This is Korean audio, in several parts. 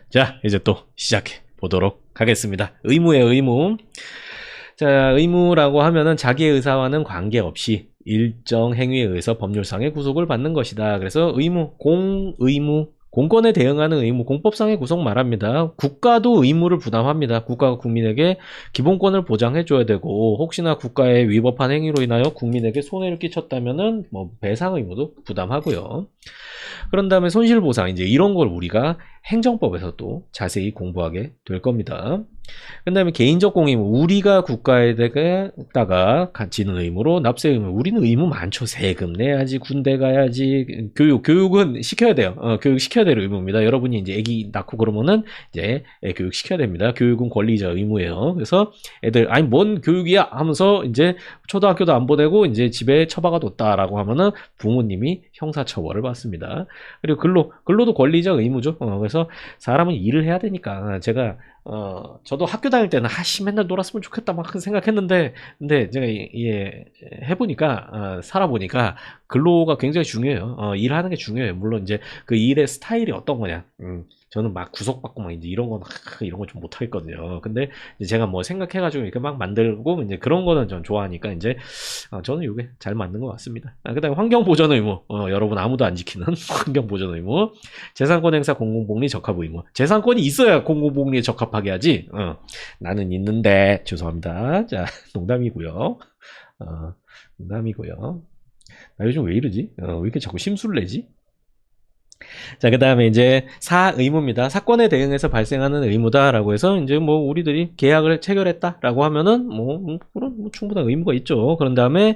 자, 이제 또 시작해 보도록 하겠습니다. 의무예요, 의무. 자, 의무라고 하면은 자기의 의사와는 관계없이 일정 행위에 의해서 법률상의 구속을 받는 것이다. 그래서 의무, 공의무, 공권에 대응하는 의무, 공법상의 구속 말합니다. 국가도 의무를 부담합니다. 국가가 국민에게 기본권을 보장해줘야 되고, 혹시나 국가에 위법한 행위로 인하여 국민에게 손해를 끼쳤다면은 뭐 배상 의무도 부담하고요. 그런 다음에 손실보상, 이제 이런 걸 우리가 행정법에서 또 자세히 공부하게 될 겁니다. 그 다음에 개인적 공의무, 우리가 국가에다가 지는 의무로 납세 의무. 우리는 의무 많죠. 세금 내야지, 군대 가야지, 교육은 시켜야 돼요. 교육 시켜야 될 의무입니다. 여러분이 이제 애기 낳고 그러면은 이제 애 교육 시켜야 됩니다. 교육은 권리자 의무예요. 그래서 애들 아니 뭔 교육이야 하면서 이제 초등학교도 안 보내고 이제 집에 처박아 뒀다라고 하면은 부모님이 형사처벌을 받습니다. 그리고 근로도 권리자 의무죠. 그래서 사람은 일을 해야 되니까 제가 저도 학교 다닐 때는 맨날 놀았으면 좋겠다 막 생각했는데, 근데 제가 해보니까 살아보니까 근로가 굉장히 중요해요. 일하는 게 중요해요. 물론 이제 그 일의 스타일이 어떤 거냐. 저는 막 구속받고 막 이제 이런 건 좀 못하겠거든요. 근데 이제 제가 뭐 생각해가지고 이렇게 막 만들고 이제 그런 거는 좀 좋아하니까 이제 저는 이게 잘 맞는 것 같습니다. 그다음에 환경보전 의무. 여러분 아무도 안 지키는 환경보전 의무. 재산권 행사 공공복리 적합 의무. 재산권이 있어야 공공복리에 적합하게 하지. 나는 있는데 죄송합니다. 자, 농담이고요. 농담이고요. 나 요즘 왜 이러지? 왜 이렇게 자꾸 심술을 내지? 자, 그 다음에 이제 사의무입니다. 사건에 대응해서 발생하는 의무다라고 해서 이제 뭐 우리들이 계약을 체결했다라고 하면은 그런 충분한 의무가 있죠. 그런 다음에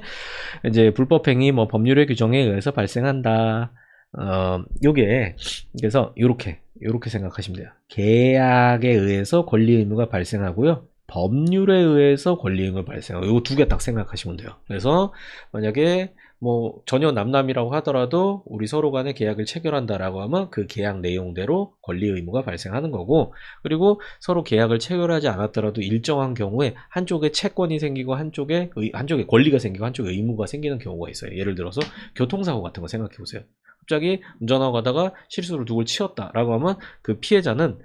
이제 불법행위 뭐 법률의 규정에 의해서 발생한다. 요게 그래서 요렇게 생각하시면 돼요. 계약에 의해서 권리 의무가 발생하고요. 법률에 의해서 권리 의무가 발생하고 요 두 개 딱 생각하시면 돼요. 그래서 만약에 뭐 전혀 남남이라고 하더라도 우리 서로 간에 계약을 체결한다라고 하면 그 계약 내용대로 권리 의무가 발생하는 거고, 그리고 서로 계약을 체결하지 않았더라도 일정한 경우에 한쪽에 채권이 생기고 한쪽에 권리가 생기고 한쪽에 의무가 생기는 경우가 있어요. 예를 들어서 교통사고 같은 거 생각해 보세요. 갑자기 운전하고 가다가 실수로 누굴 치었다라고 하면 그 피해자는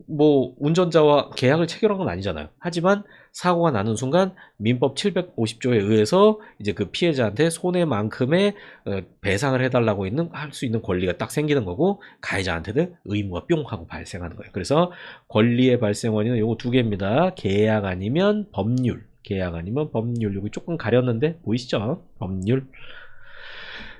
뭐 운전자와 계약을 체결한 건 아니잖아요. 하지만 사고가 나는 순간 민법 750조에 의해서 이제 그 피해자한테 손해만큼의 배상을 해달라고 할 수 있는 권리가 딱 생기는 거고, 가해자한테는 의무가 뿅 하고 발생하는 거예요. 그래서 권리의 발생 원인은 요거 두 개입니다. 계약 아니면 법률. 계약 아니면 법률. 여기 조금 가렸는데 보이시죠? 법률.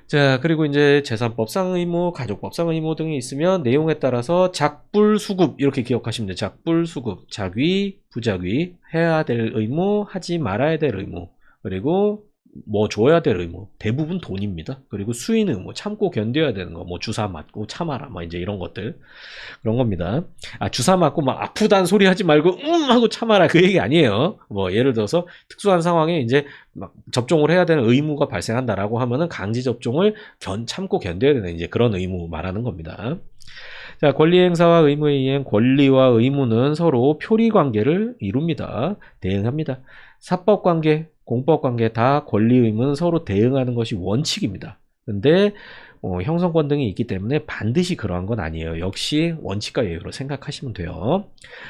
자, 그리고 이제 재산법상 의무, 가족법상 의무 등이 있으면 내용에 따라서 작불수급 이렇게 기억하시면 돼요. 작불수급, 작위, 부작위, 해야 될 의무, 하지 말아야 될 의무, 그리고 뭐 줘야 될 의무, 대부분 돈입니다. 그리고 수인 의무, 참고 견뎌야 되는 거, 뭐 주사 맞고 참아라, 뭐 이제 이런 것들, 그런 겁니다. 주사 맞고 막 아프다는 소리 하지 말고 하고 참아라 그 얘기 아니에요. 뭐 예를 들어서 특수한 상황에 이제 막 접종을 해야 되는 의무가 발생한다라고 하면은 강제 접종을 참고 견뎌야 되는 이제 그런 의무 말하는 겁니다. 자, 권리 행사와 의무의 이행, 권리와 의무는 서로 표리 관계를 이룹니다. 대응합니다. 사법 관계, 공법 관계 다 권리 의무는 서로 대응하는 것이 원칙입니다. 근데 형성권 등이 있기 때문에 반드시 그러한 건 아니에요. 역시 원칙과 예외로 생각하시면 돼요.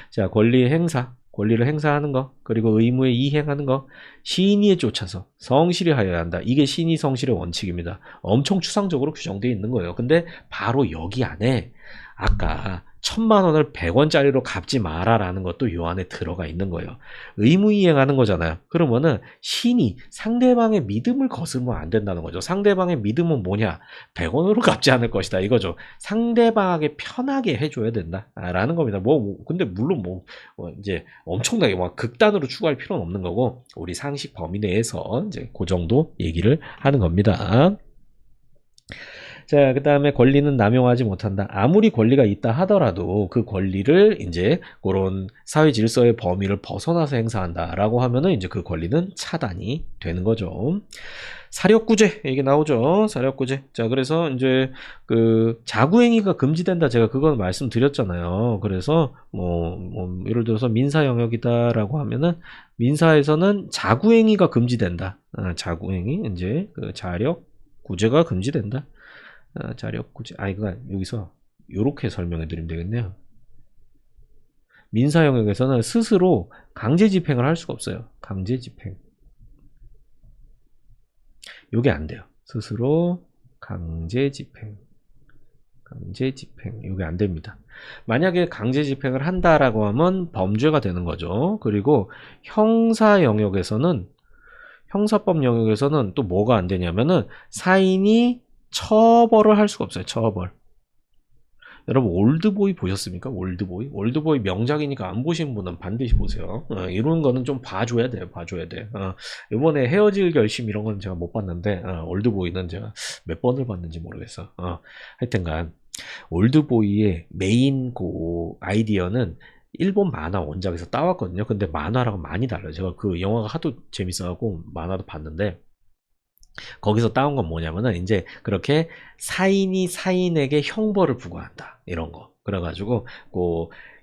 자, 권리 행사, 권리를 행사하는 거, 그리고 의무에 이행하는 거, 신의에 쫓아서 성실히 하여야 한다. 이게 신의 성실의 원칙입니다. 엄청 추상적으로 규정되어 있는 거예요. 근데 바로 여기 안에 아까 1000만 원을 100원짜리로 갚지 마라라는 것도 요 안에 들어가 있는 거예요. 의무 이행하는 거잖아요. 그러면은 신이 상대방의 믿음을 거스르면 안 된다는 거죠. 상대방의 믿음은 뭐냐? 100원으로 갚지 않을 것이다 이거죠. 상대방에게 편하게 해줘야 된다라는 겁니다. 근데 물론 이제 엄청나게 막 극단으로 추구할 필요는 없는 거고, 우리 상식 범위 내에서 이제 그 정도 얘기를 하는 겁니다. 자, 그 다음에 권리는 남용하지 못한다. 아무리 권리가 있다 하더라도 그 권리를 이제 그런 사회 질서의 범위를 벗어나서 행사한다라고 하면은 이제 그 권리는 차단이 되는 거죠. 사력구제 이게 나오죠. 사력구제. 자, 그래서 이제 그 자구행위가 금지된다. 제가 그건 말씀드렸잖아요. 그래서 예를 들어서 민사 영역이다라고 하면은 민사에서는 자구행위가 금지된다. 자구행위 이제 그 자력구제가 금지된다. 자력구제. 그러니까 여기서 요렇게 설명해 드리면 되겠네요. 민사 영역에서는 스스로 강제 집행을 할 수가 없어요. 강제 집행. 요게 안 돼요. 스스로 강제 집행. 강제 집행. 요게 안 됩니다. 만약에 강제 집행을 한다라고 하면 범죄가 되는 거죠. 그리고 형사 영역에서는 형사법 영역에서는 또 뭐가 안 되냐면은 사인이 처벌을 할 수가 없어요. 처벌. 여러분 올드보이 보셨습니까? 올드보이? 올드보이 명작이니까 안 보신 분은 반드시 보세요. 이런 거는 좀 봐줘야 돼요. 봐줘야 돼. 이번에 헤어질 결심 이런 건 제가 못 봤는데 올드보이는 제가 몇 번을 봤는지 모르겠어. 하여튼간 올드보이의 메인 아이디어는 일본 만화 원작에서 따왔거든요. 근데 만화랑 많이 달라요. 제가 그 영화가 하도 재밌어갖고 만화도 봤는데 거기서 따온 건 뭐냐면은 이제 그렇게 사인이 사인에게 형벌을 부과한다 이런 거. 그래가지고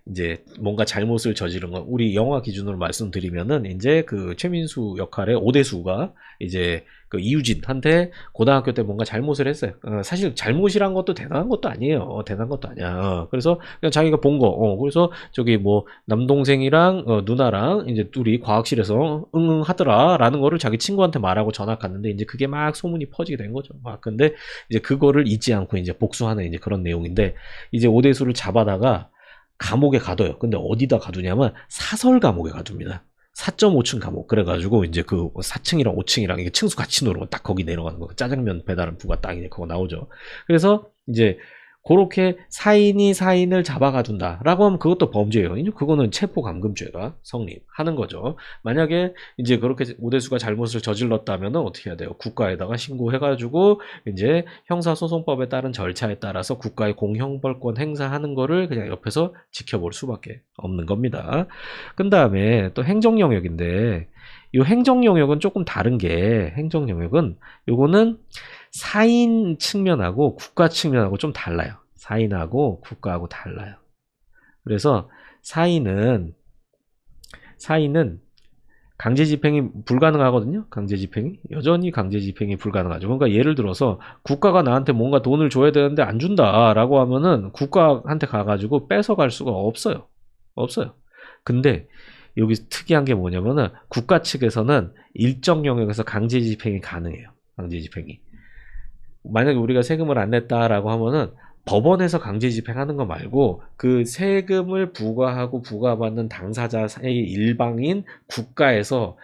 이제 뭔가 잘못을 저지른 건 우리 영화 기준으로 말씀드리면은 이제 그 최민수 역할의 오대수가 이제 그 이유진한테 고등학교 때 뭔가 잘못을 했어요. 사실 잘못이란 것도 대단한 것도 아니에요. 대단한 것도 아니야. 그래서 그냥 자기가 본 거. 그래서 저기 뭐 남동생이랑 누나랑 이제 둘이 과학실에서 응응 하더라라는 거를 자기 친구한테 말하고 전학 갔는데 이제 그게 막 소문이 퍼지게 된 거죠. 근데 이제 그거를 잊지 않고 이제 복수하는 이제 그런 내용인데 이제 오대수를 잡아다가 감옥에 가둬요. 근데 어디다 가두냐면 사설 감옥에 가둡니다. 4.5층 감옥. 그래가지고 이제 그 4층이랑 5층이랑 이게 층수 같이 누르고 딱 거기 내려가는 거. 짜장면 배달은 부가 딱 이제 그거 나오죠. 그래서 이제 그렇게 사인이 사인을 잡아가둔다 라고 하면 그것도 범죄예요. 이제 그거는 체포감금죄가 성립하는 거죠. 만약에 이제 그렇게 오대수가 잘못을 저질렀다면 어떻게 해야 돼요? 국가에다가 신고해가지고 이제 형사소송법에 따른 절차에 따라서 국가의 공형벌권 행사하는 거를 그냥 옆에서 지켜볼 수밖에 없는 겁니다. 그 다음에 또 행정영역인데 이 행정영역은 조금 다른 게 행정영역은 요거는 사인 측면하고 국가 측면하고 좀 달라요. 사인하고 국가하고 달라요. 그래서 사인은 강제 집행이 불가능하거든요. 강제 집행이 여전히 강제 집행이 불가능하죠. 그러니까 예를 들어서 국가가 나한테 뭔가 돈을 줘야 되는데 안 준다라고 하면은 국가한테 가가지고 뺏어갈 수가 없어요. 없어요. 근데 여기 특이한 게 뭐냐면은 국가 측에서는 일정 영역에서 강제 집행이 가능해요. 강제 집행이. 만약에 우리가 세금을 안 냈다라고 하면은 법원에서 강제 집행하는 거 말고 그 세금을 부과하고 부과받는 당사자 사이 일방인 국가에서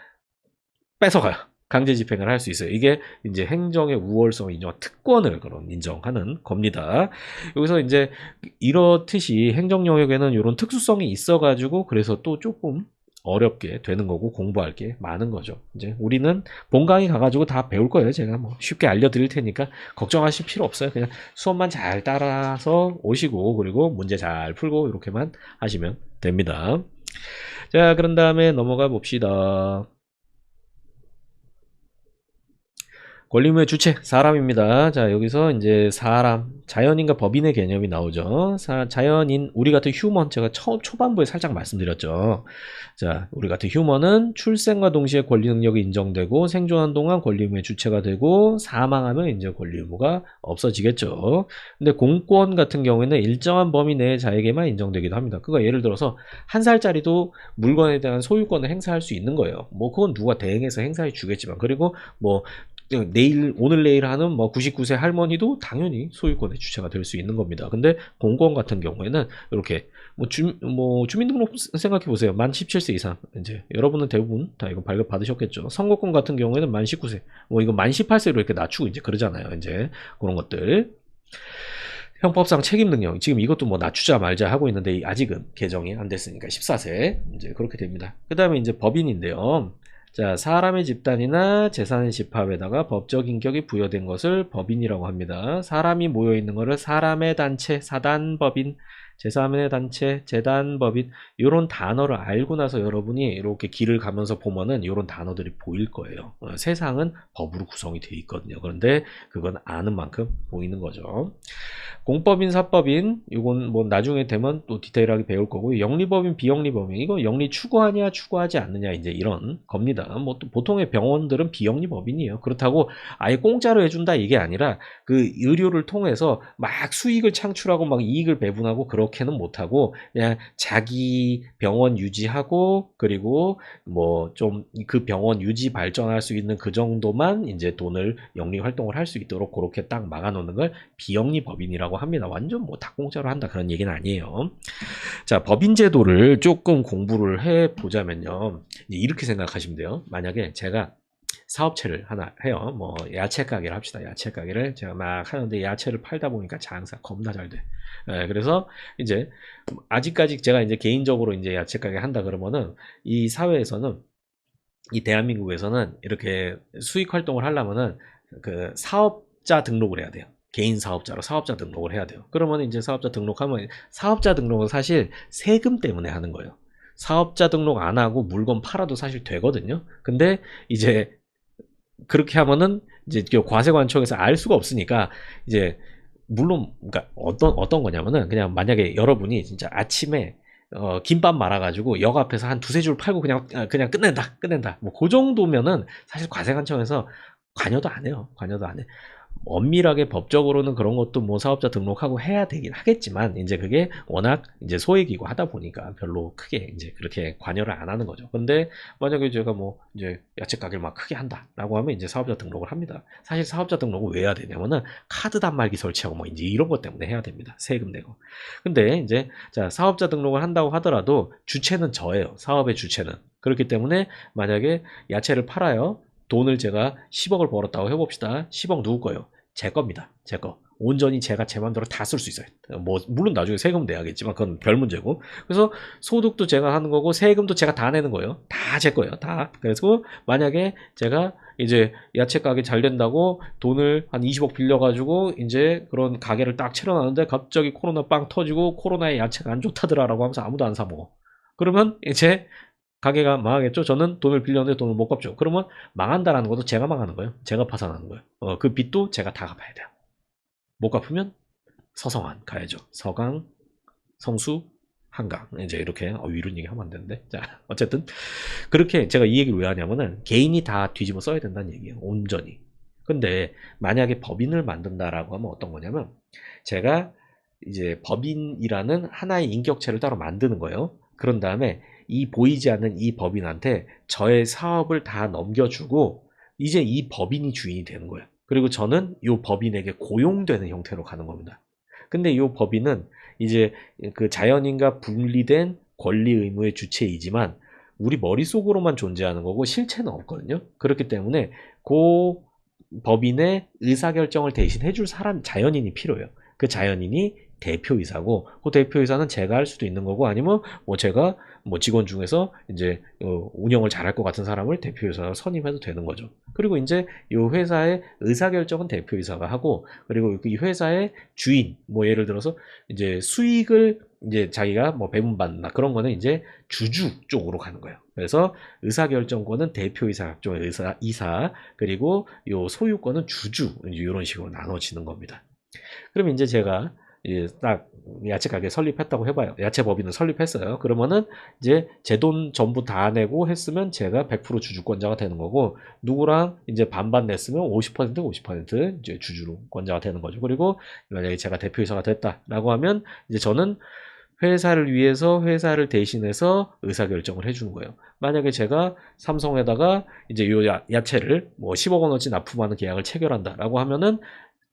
뺏어가요. 강제 집행을 할 수 있어요. 이게 이제 행정의 우월성을 인정한 특권을 그런 인정하는 겁니다. 여기서 이제 이렇듯이 행정 영역에는 이런 특수성이 있어가지고 그래서 또 조금 어렵게 되는 거고 공부할 게 많은 거죠. 이제 우리는 본강의 가가지고 다 배울 거예요. 제가 뭐 쉽게 알려드릴 테니까 걱정하실 필요 없어요. 그냥 수업만 잘 따라서 오시고 그리고 문제 잘 풀고 이렇게만 하시면 됩니다. 자, 그런 다음에 넘어가 봅시다. 권리의무의 주체, 사람입니다. 자, 여기서 이제 사람, 자연인과 법인의 개념이 나오죠. 자연인, 우리 같은 휴먼, 제가 초반부에 살짝 말씀드렸죠. 자, 우리 같은 휴먼은 출생과 동시에 권리 능력이 인정되고 생존한 동안 권리 의무의 주체가 되고 사망하면 이제 권리 의무가 없어지겠죠. 근데 공권 같은 경우에는 일정한 범위 내에 자에게만 인정되기도 합니다. 그거 예를 들어서 한 살짜리도 물건에 대한 소유권을 행사할 수 있는 거예요. 뭐 그건 누가 대행해서 행사해 주겠지만 그리고 뭐 오늘 내일 하는 뭐 99세 할머니도 당연히 소유권의 주체가 될 수 있는 겁니다. 근데 공권 같은 경우에는 이렇게 주민등록 생각해 보세요. 만 17세 이상 이제 여러분은 대부분 다 이거 발급 받으셨겠죠. 선거권 같은 경우에는 만 19세, 뭐 이거 만 18세로 이렇게 낮추고 이제 그러잖아요. 이제 그런 것들. 형법상 책임 능력 지금 이것도 뭐 낮추자 말자 하고 있는데 아직은 개정이 안 됐으니까 14세 이제 그렇게 됩니다. 그 다음에 이제 법인인데요. 자, 사람의 집단이나 재산의 집합에다가 법적 인격이 부여된 것을 법인이라고 합니다. 사람이 모여있는 것을 사람의 단체, 사단법인, 제3의 단체, 재단법인 이런 단어를 알고 나서 여러분이 이렇게 길을 가면서 보면은 이런 단어들이 보일 거예요. 세상은 법으로 구성이 되어 있거든요. 그런데 그건 아는 만큼 보이는 거죠. 공법인, 사법인 이건 뭐 나중에 되면 또 디테일하게 배울 거고 영리법인, 비영리법인 이거 영리 추구하냐 추구하지 않느냐 이제 이런 겁니다. 뭐 또 보통의 병원들은 비영리법인이에요. 그렇다고 아예 공짜로 해준다 이게 아니라 그 의료를 통해서 막 수익을 창출하고 막 이익을 배분하고 그런 그렇게는 못하고 그냥 자기 병원 유지하고 그리고 뭐 좀 그 병원 유지 발전할 수 있는 그 정도만 이제 돈을 영리 활동을 할 수 있도록 그렇게 딱 막아놓는 걸 비영리 법인이라고 합니다. 완전 뭐 다 공짜로 한다 그런 얘기는 아니에요. 자, 법인 제도를 조금 공부를 해 보자면요. 이렇게 생각하시면 돼요. 만약에 제가 사업체를 하나 해요. 뭐 야채 가게를 합시다. 야채 가게를 제가 막 하는데 야채를 팔다 보니까 장사 겁나 잘 돼. 예, 그래서 이제 아직까지 제가 이제 개인적으로 이제 야채 가게 한다 그러면은 이 사회에서는 이 대한민국에서는 이렇게 수익 활동을 하려면은 그 사업자 등록을 해야 돼요. 개인 사업자로 사업자 등록을 해야 돼요. 그러면 이제 사업자 등록하면 사업자 등록은 사실 세금 때문에 하는 거예요. 사업자 등록 안 하고 물건 팔아도 사실 되거든요. 근데 이제 그렇게 하면은 이제 과세관청에서 알 수가 없으니까 이제 물론 그러니까 어떤 거냐면은 그냥 만약에 여러분이 진짜 아침에 김밥 말아가지고 역 앞에서 한 두세 줄 팔고 그냥 끝낸다 뭐 그 정도면은 사실 과세관청에서 관여도 안 해요. 관여도 안 해. 엄밀하게 법적으로는 그런 것도 뭐 사업자 등록하고 해야 되긴 하겠지만 이제 그게 워낙 이제 소액이고 하다 보니까 별로 크게 이제 그렇게 관여를 안 하는 거죠. 근데 만약에 제가 뭐 이제 야채 가게를 막 크게 한다라고 하면 이제 사업자 등록을 합니다. 사실 사업자 등록을 왜 해야 되냐면은 카드 단말기 설치하고 뭐 이제 이런 것 때문에 해야 됩니다. 세금 내고. 근데 이제 자 사업자 등록을 한다고 하더라도 주체는 저예요. 사업의 주체는. 그렇기 때문에 만약에 야채를 팔아요. 돈을 제가 10억을 벌었다고 해봅시다. 10억 누구 거예요? 제 겁니다. 제 거. 온전히 제가 제 맘대로 다 쓸 수 있어요. 뭐 물론 나중에 세금 내야겠지만 그건 별 문제고. 그래서 소득도 제가 하는 거고 세금도 제가 다 내는 거예요. 다 제 거예요. 다. 그래서 만약에 제가 이제 야채 가게 잘 된다고 돈을 한 20억 빌려가지고 이제 그런 가게를 딱 차려놨는데 갑자기 코로나 빵 터지고 코로나에 야채가 안 좋다더라라고 하면서 아무도 안 사 먹어. 그러면 이제 가게가 망하겠죠? 저는 돈을 빌렸는데 돈을 못 갚죠. 그러면 망한다라는 것도 제가 망하는 거예요. 제가 파산하는 거예요. 그 빚도 제가 다 갚아야 돼요. 못 갚으면 서성한 가야죠. 서강, 성수, 한강. 이제 이렇게 이런 얘기 하면 안 되는데. 자, 어쨌든 그렇게 제가 이 얘기를 왜 하냐면은 개인이 다 뒤집어 써야 된다는 얘기예요. 온전히. 근데 만약에 법인을 만든다라고 하면 어떤 거냐면 제가 이제 법인이라는 하나의 인격체를 따로 만드는 거예요. 그런 다음에 이 보이지 않는 이 법인한테 저의 사업을 다 넘겨주고 이제 이 법인이 주인이 되는 거예요. 그리고 저는 이 법인에게 고용되는 형태로 가는 겁니다. 근데 이 법인은 이제 그 자연인과 분리된 권리 의무의 주체이지만 우리 머릿속으로만 존재하는 거고 실체는 없거든요. 그렇기 때문에 그 법인의 의사결정을 대신 해줄 사람 자연인이 필요해요. 그 자연인이 대표이사고 그 대표이사는 제가 할 수도 있는 거고 아니면 뭐 제가 뭐 직원 중에서 이제 운영을 잘할 것 같은 사람을 대표이사로 선임해도 되는 거죠. 그리고 이제 이 회사의 의사결정은 대표이사가 하고 그리고 이 회사의 주인 뭐 예를 들어서 이제 수익을 이제 자기가 뭐 배분받는다 그런 거는 이제 주주 쪽으로 가는 거예요. 그래서 의사결정권은 대표이사 쪽의 이사 그리고 요 소유권은 주주 이런 식으로 나눠지는 겁니다. 그럼 이제 제가 딱 야채 가게 설립했다고 해봐요. 야채 법인을 설립했어요. 그러면은 이제 제 돈 전부 다 내고 했으면 제가 100% 주주권자가 되는 거고 누구랑 이제 반반 냈으면 50% 50% 이제 주주권자가 되는 거죠. 그리고 만약에 제가 대표이사가 됐다라고 하면 이제 저는 회사를 위해서 회사를 대신해서 의사결정을 해주는 거예요. 만약에 제가 삼성에다가 이제 요 야채를 뭐 10억 원어치 납품하는 계약을 체결한다라고 하면은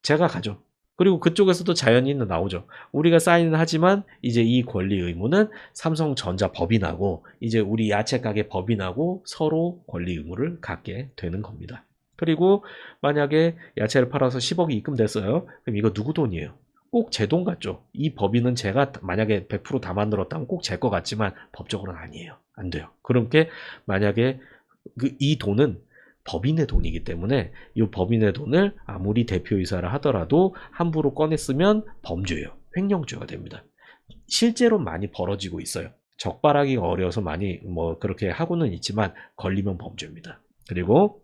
제가 가죠. 그리고 그쪽에서도 자연인은 나오죠. 우리가 사인은 하지만 이제 이 권리 의무는 삼성전자 법인하고 이제 우리 야채 가게 법인하고 서로 권리 의무를 갖게 되는 겁니다. 그리고 만약에 야채를 팔아서 10억이 입금됐어요. 그럼 이거 누구 돈이에요? 꼭 제 돈 같죠. 이 법인은 제가 만약에 100%다 만들었다면 꼭 제 거 같지만 법적으로는 아니에요. 안 돼요. 그렇게 만약에 이 돈은 법인의 돈이기 때문에 이 법인의 돈을 아무리 대표이사를 하더라도 함부로 꺼냈으면 범죄예요. 횡령죄가 됩니다. 실제로 많이 벌어지고 있어요. 적발하기가 어려워서 많이 뭐 그렇게 하고는 있지만 걸리면 범죄입니다. 그리고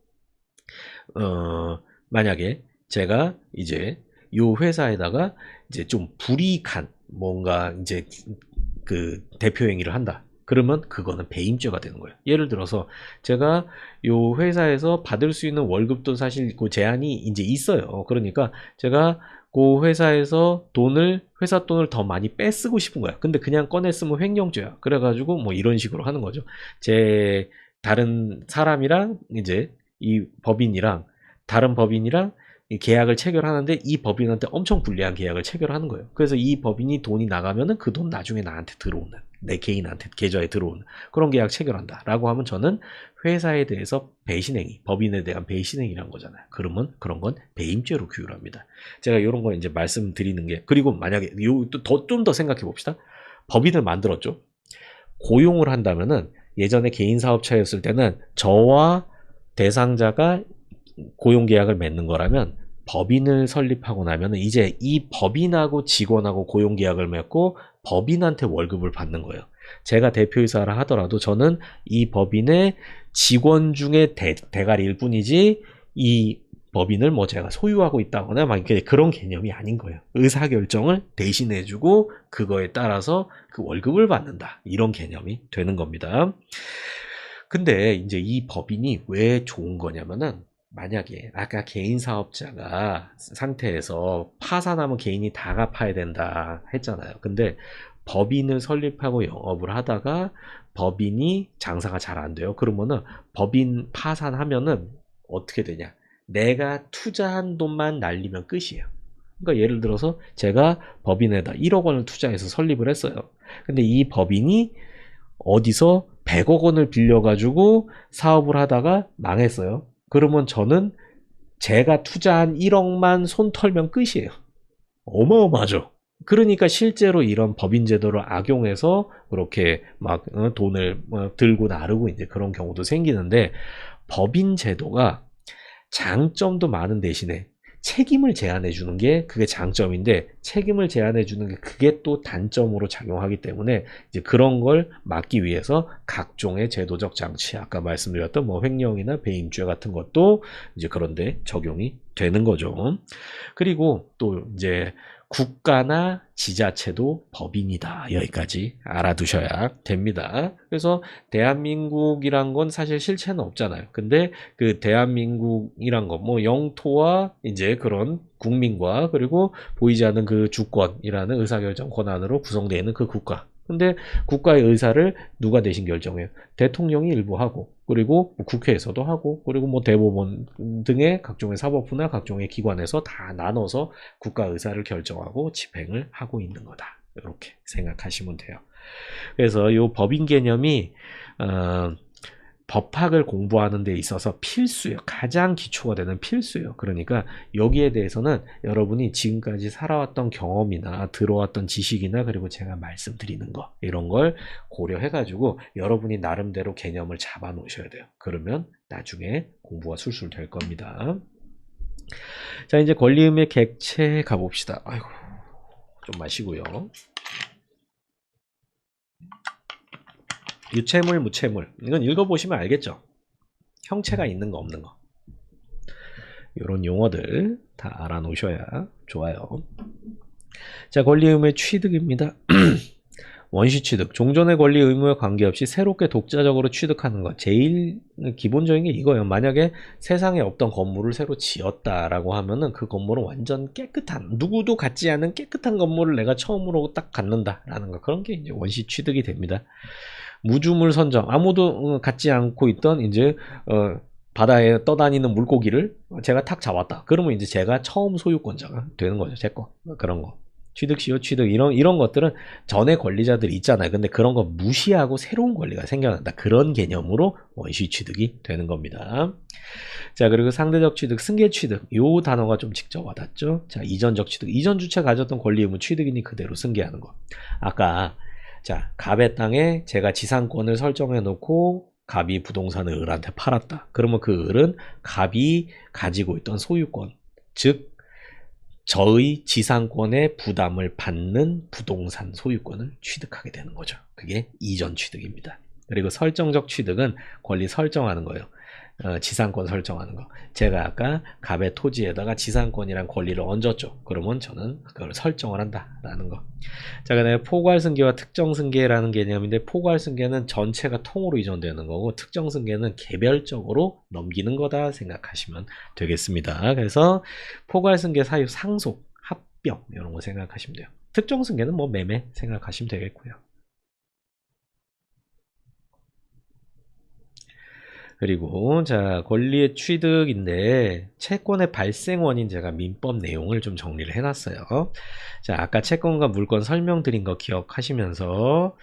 만약에 제가 이제 이 회사에다가 이제 좀 불이익한 뭔가 이제 그 대표 행위를 한다. 그러면 그거는 배임죄가 되는 거예요. 예를 들어서 제가 요 회사에서 받을 수 있는 월급도 사실 그 제한이 이제 있어요. 그러니까 제가 그 회사에서 회사 돈을 더 많이 빼쓰고 싶은 거야. 근데 그냥 꺼냈으면 횡령죄야. 그래가지고 뭐 이런 식으로 하는 거죠. 제 다른 사람이랑 이제 이 법인이랑 다른 법인이랑 이 계약을 체결하는데 이 법인한테 엄청 불리한 계약을 체결하는 거예요. 그래서 이 법인이 돈이 나가면은 그 돈 나중에 나한테 들어오는, 내 개인한테 계좌에 들어오는 그런 계약 체결한다 라고 하면 저는 회사에 대해서 배신행위, 법인에 대한 배신행위란 거잖아요. 그러면 그런 건 배임죄로 규율합니다. 제가 이런 거 이제 말씀드리는 게, 그리고 만약에 좀 더 생각해 봅시다. 법인을 만들었죠. 고용을 한다면은 예전에 개인 사업자였을 때는 저와 대상자가 고용계약을 맺는 거라면 법인을 설립하고 나면 이제 이 법인하고 직원하고 고용계약을 맺고 법인한테 월급을 받는 거예요. 제가 대표이사를 하더라도 저는 이 법인의 직원 중에 대가리일 뿐이지 이 법인을 뭐 제가 소유하고 있다거나 막 그런 개념이 아닌 거예요. 의사결정을 대신해주고 그거에 따라서 그 월급을 받는다. 이런 개념이 되는 겁니다. 근데 이제 이 법인이 왜 좋은 거냐면은 만약에 아까 개인 사업자가 상태에서 파산하면 개인이 다 갚아야 된다 했잖아요. 근데 법인을 설립하고 영업을 하다가 법인이 장사가 잘 안 돼요. 그러면은 법인 파산하면은 어떻게 되냐? 내가 투자한 돈만 날리면 끝이에요. 그러니까 예를 들어서 제가 법인에다 1억 원을 투자해서 설립을 했어요. 근데 이 법인이 어디서 100억 원을 빌려가지고 사업을 하다가 망했어요. 그러면 저는 제가 투자한 1억만 손 털면 끝이에요. 어마어마하죠. 그러니까 실제로 이런 법인 제도를 악용해서 그렇게 막 돈을 들고 나르고 이제 그런 경우도 생기는데, 법인 제도가 장점도 많은 대신에 책임을 제한해 주는 게 그게 장점인데, 책임을 제한해 주는 게 그게 또 단점으로 작용하기 때문에 이제 그런 걸 막기 위해서 각종의 제도적 장치, 아까 말씀드렸던 뭐 횡령이나 배임죄 같은 것도 이제 그런데 적용이 되는 거죠. 그리고 또 이제 국가나 지자체도 법인이다. 여기까지 알아두셔야 됩니다. 그래서 대한민국이란 건 사실 실체는 없잖아요. 근데 그 대한민국이란 건 뭐 영토와 이제 그런 국민과 그리고 보이지 않는 그 주권이라는 의사결정 권한으로 구성되어 있는 그 국가. 근데 국가의 의사를 누가 대신 결정해요? 대통령이 일부 하고, 그리고 국회에서도 하고, 그리고 뭐 대법원 등의 각종의 사법부나 각종의 기관에서 다 나눠서 국가 의사를 결정하고 집행을 하고 있는 거다. 이렇게 생각하시면 돼요. 그래서 이 법인 개념이 법학을 공부하는 데 있어서 필수예요. 가장 기초가 되는 필수예요. 그러니까 여기에 대해서는 여러분이 지금까지 살아왔던 경험이나 들어왔던 지식이나 그리고 제가 말씀드리는 거 이런 걸 고려해가지고 여러분이 나름대로 개념을 잡아 놓으셔야 돼요. 그러면 나중에 공부가 술술 될 겁니다. 자, 이제 권리의무의 객체 가봅시다. 아이고, 좀 마시고요. 유체물, 무체물. 이건 읽어보시면 알겠죠? 형체가 있는 거, 없는 거. 이런 용어들 다 알아놓으셔야 좋아요. 자, 권리 의무의 취득입니다. 원시 취득. 종전의 권리 의무에 관계없이 새롭게 독자적으로 취득하는 것. 제일 기본적인 게 이거예요. 만약에 세상에 없던 건물을 새로 지었다라고 하면은 그 건물은 완전 깨끗한, 누구도 갖지 않은 깨끗한 건물을 내가 처음으로 딱 갖는다라는 거. 그런 게 이제 원시 취득이 됩니다. 무주물 선정, 아무도 갖지 않고 있던 이제 바다에 떠다니는 물고기를 제가 탁 잡았다. 그러면 이제 제가 처음 소유권자가 되는 거죠. 제 거. 그런 거. 취득시효 취득 이런 것들은 전에 권리자들이 있잖아요. 근데 그런 거 무시하고 새로운 권리가 생겨난다. 그런 개념으로 원시 취득이 되는 겁니다. 자, 그리고 상대적 취득, 승계 취득. 요 단어가 좀 직접 와닿죠. 자, 이전적 취득. 이전 주체 가졌던 권리 의무 취득이니 그대로 승계하는 거. 아까 자, 갑의 땅에 제가 지상권을 설정해 놓고 갑이 부동산을 을한테 팔았다. 그러면 그 을은 갑이 가지고 있던 소유권, 즉 저의 지상권의 부담을 받는 부동산 소유권을 취득하게 되는 거죠. 그게 이전 취득입니다. 그리고 설정적 취득은 권리 설정하는 거예요. 지상권 설정하는 거. 제가 아까 갑의 토지에다가 지상권이란 권리를 얹었죠. 그러면 저는 그걸 설정을 한다라는 거. 자, 그다음에 포괄승계와 특정승계라는 개념인데, 포괄승계는 전체가 통으로 이전되는 거고, 특정승계는 개별적으로 넘기는 거다 생각하시면 되겠습니다. 그래서 포괄승계 사유 상속, 합병 이런 거 생각하시면 돼요. 특정승계는 뭐 매매 생각하시면 되겠고요. 그리고 자, 권리의 취득인데 채권의 발생 원인, 제가 민법 내용을 좀 정리를 해놨어요. 자, 아까 채권과 물권 설명드린 거 기억하시면서,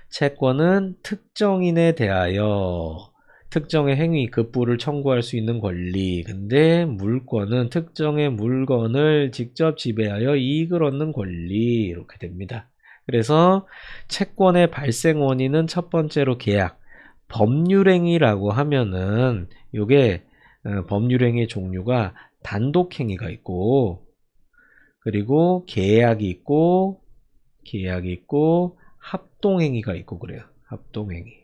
채권은 특정인에 대하여 특정의 행위, 급부를 청구할 수 있는 권리. 근데 물권은 특정의 물건을 직접 지배하여 이익을 얻는 권리. 이렇게 됩니다. 그래서 채권의 발생 원인은 첫 번째로 계약. 법률행위라고 하면은 요게 법률행위 종류가 단독행위가 있고, 그리고 계약이 있고 합동행위가 있고 그래요. 합동행위.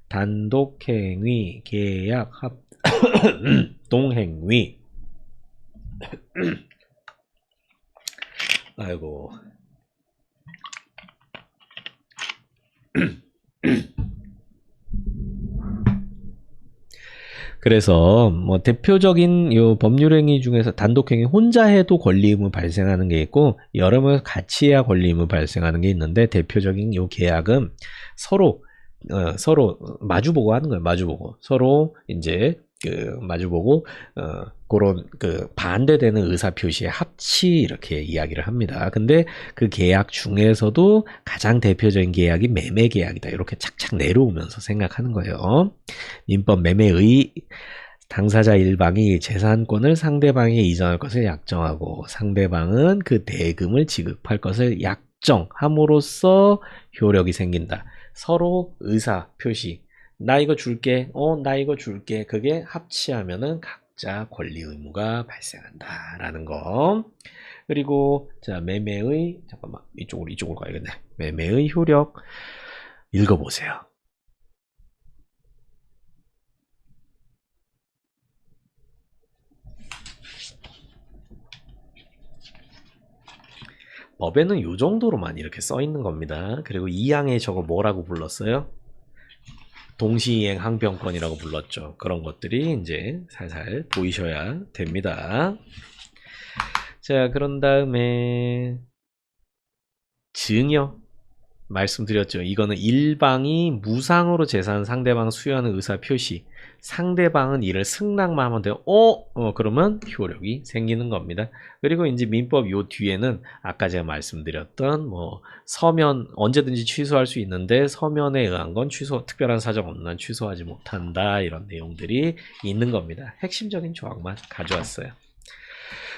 단독행위, 계약, 합동행위. 아이고. 그래서 뭐 대표적인 요 법률행위 중에서 단독행위 혼자 해도 권리의무 발생하는 게 있고, 여러 명 같이 해야 권리의무 발생하는 게 있는데, 대표적인 요 계약은 서로 마주보고 하는 거예요. 마주보고 서로 이제 마주보고 그런 반대되는 의사 표시의 합치, 이렇게 이야기를 합니다. 근데 그 계약 중에서도 가장 대표적인 계약이 매매 계약이다. 이렇게 착착 내려오면서 생각하는 거예요. 민법 매매의 당사자 일방이 재산권을 상대방에 이전할 것을 약정하고, 상대방은 그 대금을 지급할 것을 약정함으로써 효력이 생긴다. 서로 의사 표시. 나 이거 줄게. 나 이거 줄게. 그게 합치하면은 각자 권리 의무가 발생한다. 라는 거. 그리고, 자, 매매의, 잠깐만, 이쪽으로 가야겠네. 매매의 효력. 읽어보세요. 법에는 요 정도로만 이렇게 써 있는 겁니다. 그리고 2항에 저거 뭐라고 불렀어요? 동시이행 항변권이라고 불렀죠. 그런 것들이 이제 살살 보이셔야 됩니다. 자, 그런 다음에 증여 말씀드렸죠. 이거는 일방이 무상으로 재산 상대방 수여하는 의사 표시. 상대방은 이를 승낙만 하면 돼요. 그러면 효력이 생기는 겁니다. 그리고 이제 민법 요 뒤에는 아까 제가 말씀드렸던 뭐 서면 언제든지 취소할 수 있는데, 서면에 의한 건 특별한 사정 없는 한 취소하지 못한다. 이런 내용들이 있는 겁니다. 핵심적인 조항만 가져왔어요.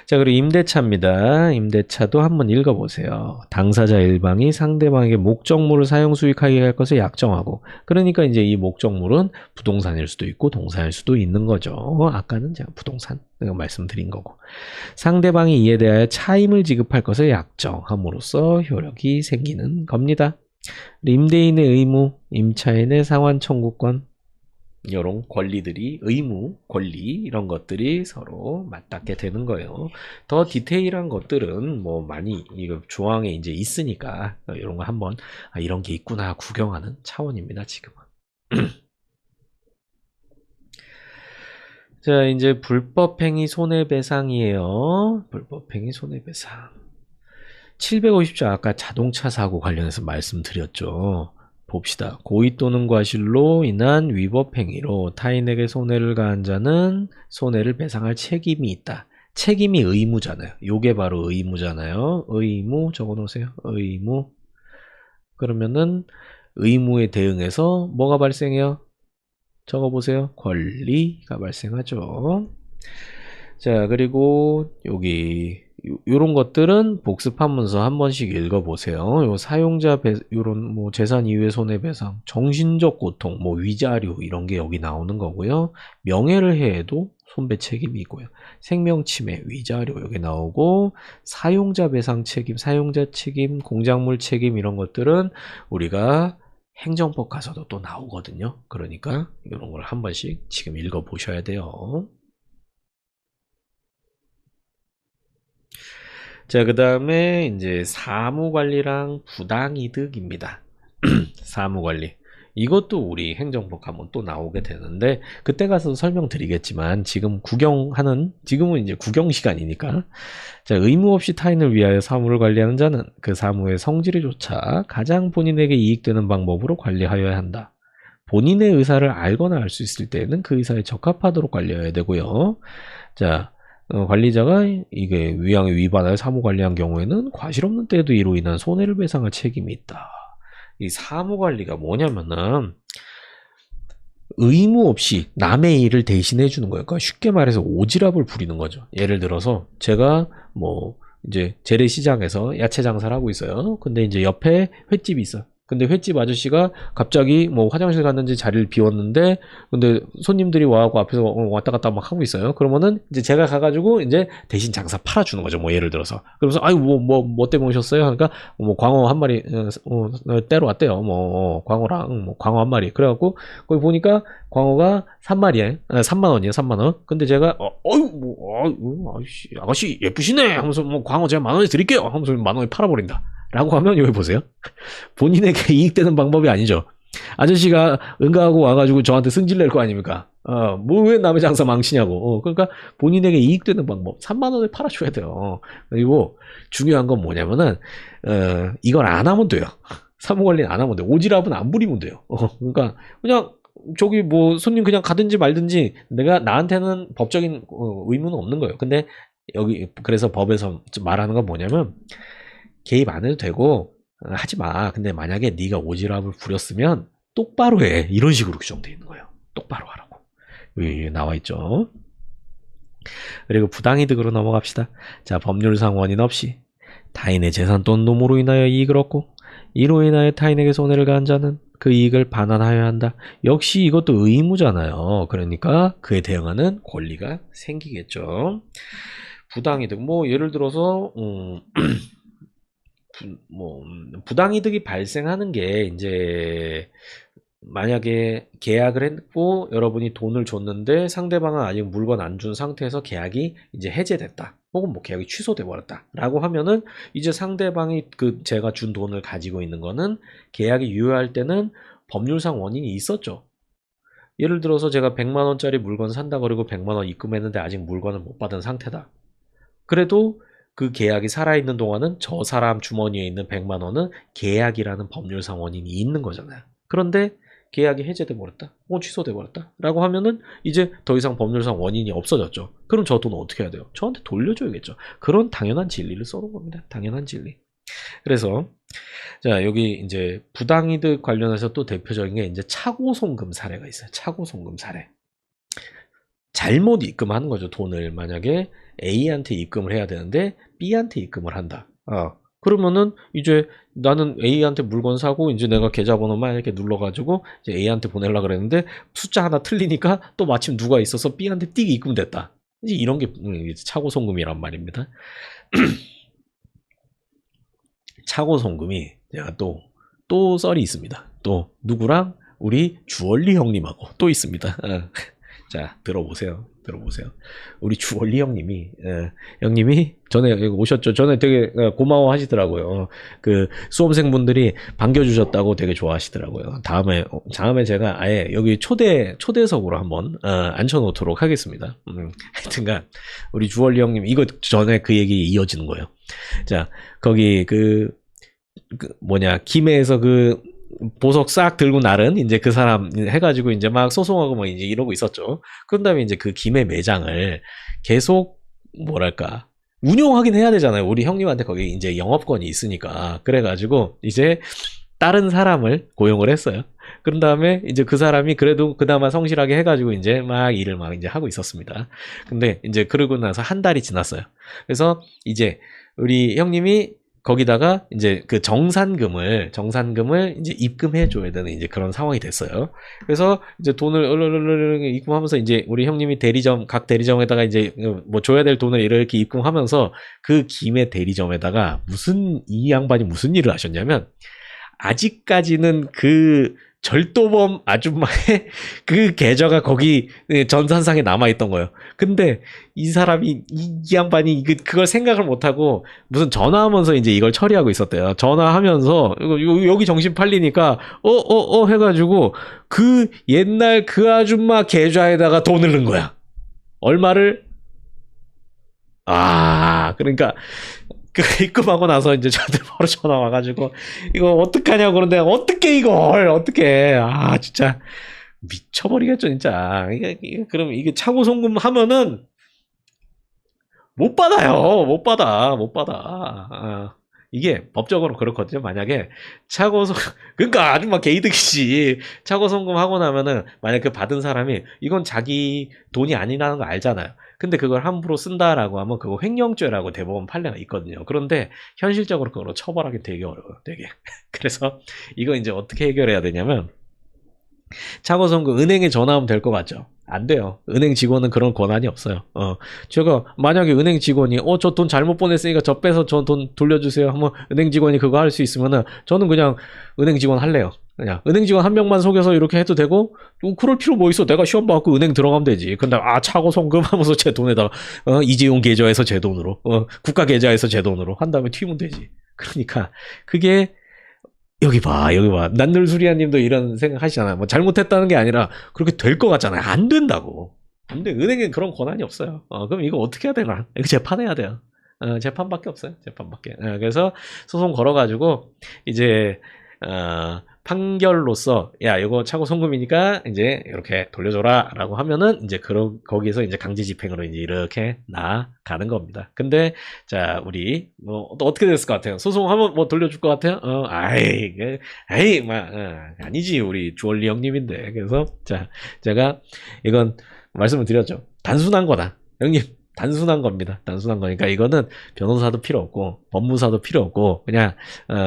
자, 그리고 임대차입니다. 임대차도 한번 읽어보세요. 당사자 일방이 상대방에게 목적물을 사용 수익하게 할 것을 약정하고, 그러니까 이제 이 목적물은 부동산일 수도 있고 동산일 수도 있는 거죠. 아까는 제가 부동산 말씀드린 거고, 상대방이 이에 대하여 차임을 지급할 것을 약정함으로써 효력이 생기는 겁니다. 임대인의 의무, 임차인의 상환 청구권, 이런 권리들이, 의무, 권리, 이런 것들이 서로 맞닿게 되는 거예요. 더 디테일한 것들은 뭐 많이 이거 조항에 이제 있으니까 이런 거 한번 이런 게 있구나 구경하는 차원입니다, 지금은. 자, 이제 불법행위 손해배상이에요. 불법행위 손해배상. 750조 아까 자동차 사고 관련해서 말씀드렸죠. 봅시다. 고의 또는 과실로 인한 위법 행위로 타인에게 손해를 가한 자는 손해를 배상할 책임이 있다. 책임이 의무잖아요. 요게 바로 의무잖아요. 의무 적어놓으세요. 의무. 그러면은 의무에 대응해서 뭐가 발생해요? 적어보세요. 권리가 발생하죠. 자, 그리고 여기 요런 것들은 복습하면서 한 번씩 읽어보세요. 요 사용자 요런 뭐 재산 이후의 손해배상, 정신적 고통, 뭐 위자료 이런 게 여기 나오는 거고요. 명예를 해해도 손배 책임이 있고요. 생명침해, 위자료 여기 나오고, 사용자 배상 책임, 사용자 책임, 공작물 책임 이런 것들은 우리가 행정법 가서도 또 나오거든요. 그러니까 이런 걸 한 번씩 지금 읽어 보셔야 돼요. 자, 그 다음에 이제 사무관리랑 부당이득입니다. 사무관리. 이것도 우리 행정법 가면 또 나오게 되는데, 그때 가서 설명드리겠지만, 지금은 이제 구경 시간이니까. 자, 의무 없이 타인을 위하여 사무를 관리하는 자는 그 사무의 성질에 조차 가장 본인에게 이익되는 방법으로 관리하여야 한다. 본인의 의사를 알거나 알 수 있을 때에는 그 의사에 적합하도록 관리해야 되고요. 자, 관리자가 이게 위양에 위반하여 사무 관리한 경우에는 과실 없는 때에도 이로 인한 손해를 배상할 책임이 있다. 이 사무 관리가 뭐냐면은 의무 없이 남의 일을 대신해 주는 거예요. 그러니까 쉽게 말해서 오지랖을 부리는 거죠. 예를 들어서 제가 뭐 이제 재래시장에서 야채 장사를 하고 있어요. 근데 이제 옆에 횟집이 있어요. 근데 횟집 아저씨가 갑자기 뭐 화장실 갔는지 자리를 비웠는데, 근데 손님들이 와갖고 앞에서 왔다 갔다 막 하고 있어요. 그러면은 이제 제가 가가지고 이제 대신 장사 팔아주는 거죠. 뭐 예를 들어서. 그러면서 아유 뭐 때문에 오셨어요? 그러니까 뭐 광어 한 마리 떼러 왔대요. 뭐 광어랑 뭐 광어 한 마리. 그래갖고 거기 보니까 광어가 3마리에 3만 원이에요. 3만 원. 근데 제가 아가씨 예쁘시네 하면서 뭐 광어 제가 1만 원에 드릴게요 하면서 1만 원에 팔아버린다. 라고 하면 여기 보세요. 본인에게 이익되는 방법이 아니죠. 아저씨가 응가하고 와가지고 저한테 승질 낼 거 아닙니까? 뭐 왜 남의 장사 망치냐고. 그러니까 본인에게 이익되는 방법 3만 원에 팔아줘야 돼요. 그리고 중요한 건 뭐냐면은 이걸 안 하면 돼요. 사무관리는 안 하면 돼요. 오지랖은 안 부리면 돼요. 그러니까 그냥 저기 뭐 손님 그냥 가든지 말든지 나한테는 법적인 의무는 없는 거예요. 근데 여기 그래서 법에서 말하는 건 뭐냐면 개입 안 해도 되고 하지 마. 근데 만약에 네가 오지랖을 부렸으면 똑바로 해. 이런 식으로 규정되어 있는 거예요. 똑바로 하라고. 여기 나와 있죠. 그리고 부당이득으로 넘어갑시다. 자, 법률상 원인 없이 타인의 재산 또는 노무로 인하여 이익을 얻고 이로 인하여 타인에게 손해를 가한 자는 그 이익을 반환하여야 한다. 역시 이것도 의무잖아요. 그러니까 그에 대응하는 권리가 생기겠죠. 부당이득 뭐 예를 들어서 부당이득이 발생하는 게 이제 만약에 계약을 했고 여러분이 돈을 줬는데 상대방은 아직 물건 안 준 상태에서 계약이 이제 해제됐다. 혹은 뭐 계약이 취소돼 버렸다. 라고 하면은 이제 상대방이 제가 준 돈을 가지고 있는 거는 계약이 유효할 때는 법률상 원인이 있었죠. 예를 들어서 제가 100만 원짜리 물건 산다 그러고 100만 원 입금했는데 아직 물건을 못 받은 상태다. 그래도 그 계약이 살아있는 동안은 저 사람 주머니에 있는 100만 원은 계약이라는 법률상 원인이 있는 거잖아요. 그런데 계약이 해제돼 버렸다. 취소돼 버렸다. 라고 하면은 이제 더 이상 법률상 원인이 없어졌죠. 그럼 저 돈은 어떻게 해야 돼요? 저한테 돌려줘야겠죠. 그런 당연한 진리를 써놓은 겁니다. 당연한 진리. 그래서 자, 여기 이제 부당이득 관련해서 또 대표적인 게 이제 차고송금 사례가 있어요. 차고송금 사례. 잘못 입금하는 거죠. 돈을 만약에 A한테 입금을 해야 되는데 B한테 입금을 한다. 그러면은 이제 나는 A한테 물건 사고 이제 내가 계좌번호만 이렇게 눌러가지고 이제 A한테 보내려고 그랬는데 숫자 하나 틀리니까 또 마침 누가 있어서 B한테 띡 입금됐다. 이제 이런 게 차고송금이란 말입니다. 차고송금이 제가 또 썰이 있습니다. 또 누구랑 우리 주얼리 형님하고 또 있습니다. 자, 들어보세요. 우리 주얼리 형님이 전에 오셨죠. 전에 되게 고마워 하시더라고요. 그 수험생분들이 반겨주셨다고 되게 좋아하시더라고요. 다음에 제가 아예 여기 초대석으로 한번 앉혀놓도록 하겠습니다. 하여튼간 우리 주얼리 형님 이거 전에 그 얘기 이어지는 거예요. 자, 거기 김해에서 보석 싹 들고 나른 이제 그 사람 해가지고 이제 막 소송하고 뭐 이제 이러고 있었죠. 그런 다음에 이제 그 김해 매장을 계속 운영하긴 해야 되잖아요. 우리 형님한테 거기 이제 영업권이 있으니까. 그래가지고 이제 다른 사람을 고용을 했어요. 그런 다음에 이제 그 사람이 그래도 그나마 성실하게 해가지고 이제 막 일을 막 이제 하고 있었습니다. 근데 이제 그러고 나서 한 달이 지났어요. 그래서 이제 우리 형님이 거기다가 이제 그 정산금을 이제 입금해 줘야 되는 이제 그런 상황이 됐어요. 그래서 이제 돈을 입금하면서 이제 우리 형님이 각 대리점에다가 이제 뭐 줘야 될 돈을 이렇게 입금하면서 그 김해 대리점에다가 이 양반이 무슨 일을 하셨냐면 아직까지는 그 절도범 아줌마의 그 계좌가 거기 전산상에 남아있던 거예요. 근데 이 사람이, 이 양반이 그걸 생각을 못하고 무슨 전화하면서 이제 이걸 처리하고 있었대요. 전화하면서, 여기 정신 팔리니까, 해가지고 그 옛날 그 아줌마 계좌에다가 돈을 넣은 거야. 얼마를? 그러니까, 입금하고 나서 이제 저한테 바로 전화 와가지고 이거 어떡하냐고 그러는데 어떻게 이걸 어떻게 진짜 미쳐버리겠죠 진짜. 그럼 이게 차고 송금 하면은 못 받아요. 못 받아. 이게 법적으로 그렇거든요. 만약에 그러니까 아줌마 개이득이지. 차고 송금하고 나면은 만약 그 받은 사람이 이건 자기 돈이 아니라는 거 알잖아요. 근데 그걸 함부로 쓴다라고 하면 그거 횡령죄라고 대법원 판례가 있거든요. 그런데 현실적으로 그걸로 처벌하기 되게 어려워요. 되게. 그래서 이거 이제 어떻게 해결해야 되냐면 차고 송금 은행에 전화하면 될 것 같죠? 안 돼요. 은행 직원은 그런 권한이 없어요. 제가 만약에 은행 직원이 저 돈 잘못 보냈으니까 저 빼서 저 돈 돌려주세요 하면 은행 직원이 그거 할 수 있으면은 저는 그냥 은행 직원 할래요. 그냥 은행 직원 한 명만 속여서 이렇게 해도 되고 그럴 필요 뭐 있어. 내가 시험 봐갖고 은행 들어가면 되지. 근데 차고 송금 하면서 제 돈에다가 이재용 계좌에서 제 돈으로 국가 계좌에서 제 돈으로 한 다음에 튀면 되지. 그러니까 그게 여기 봐. 난놀수리아님도 이런 생각 하시잖아요. 뭐 잘못했다는 게 아니라 그렇게 될 것 같잖아요. 안 된다고. 근데 은행엔 그런 권한이 없어요. 그럼 이거 어떻게 해야 되나? 이거 재판해야 돼요. 재판밖에 없어요. 재판밖에. 그래서 소송 걸어가지고 이제 판결로서 야 이거 차고 송금이니까 이제 이렇게 돌려줘라라고 하면은 이제 거기서 이제 강제 집행으로 이제 이렇게 나가는 겁니다. 근데 자 우리 뭐 또 어떻게 됐을 것 같아요? 소송하면 뭐 돌려줄 것 같아요? 아니지 우리 주얼리 형님인데. 그래서 자 제가 이건 말씀을 드렸죠. 단순한 거다 형님. 단순한 겁니다. 단순한 거니까 이거는 변호사도 필요 없고 법무사도 필요 없고 그냥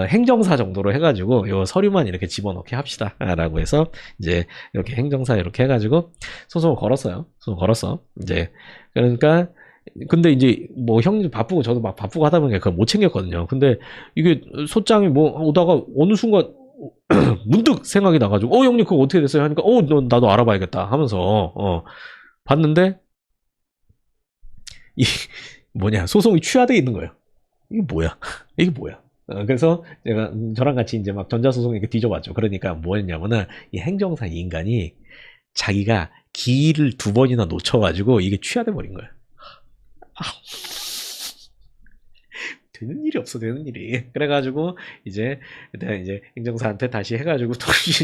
행정사 정도로 해가지고 요 서류만 이렇게 집어넣게 합시다라고 해서 이제 이렇게 행정사 이렇게 해가지고 소송을 걸었어요. 소송 걸었어. 이제 그러니까 근데 이제 뭐 형님 바쁘고 저도 막 바쁘고 하다 보니까 그걸 못 챙겼거든요. 근데 이게 소장이 뭐 오다가 어느 순간 문득 생각이 나가지고 형님 그거 어떻게 됐어요? 하니까 나도 알아봐야겠다 하면서 봤는데 소송이 취하되어 있는 거예요. 이게 뭐야? 그래서 제가 저랑 같이 이제 막 전자소송 이렇게 뒤져봤죠. 그러니까 뭐였냐면은 이 행정사 이 인간이 자기가 기일을 2번이나 놓쳐가지고 이게 취하돼 버린 거예요. 되는 일이 없어, 되는 일이. 그래가지고 이제 내가 이제 행정사한테 다시 해가지고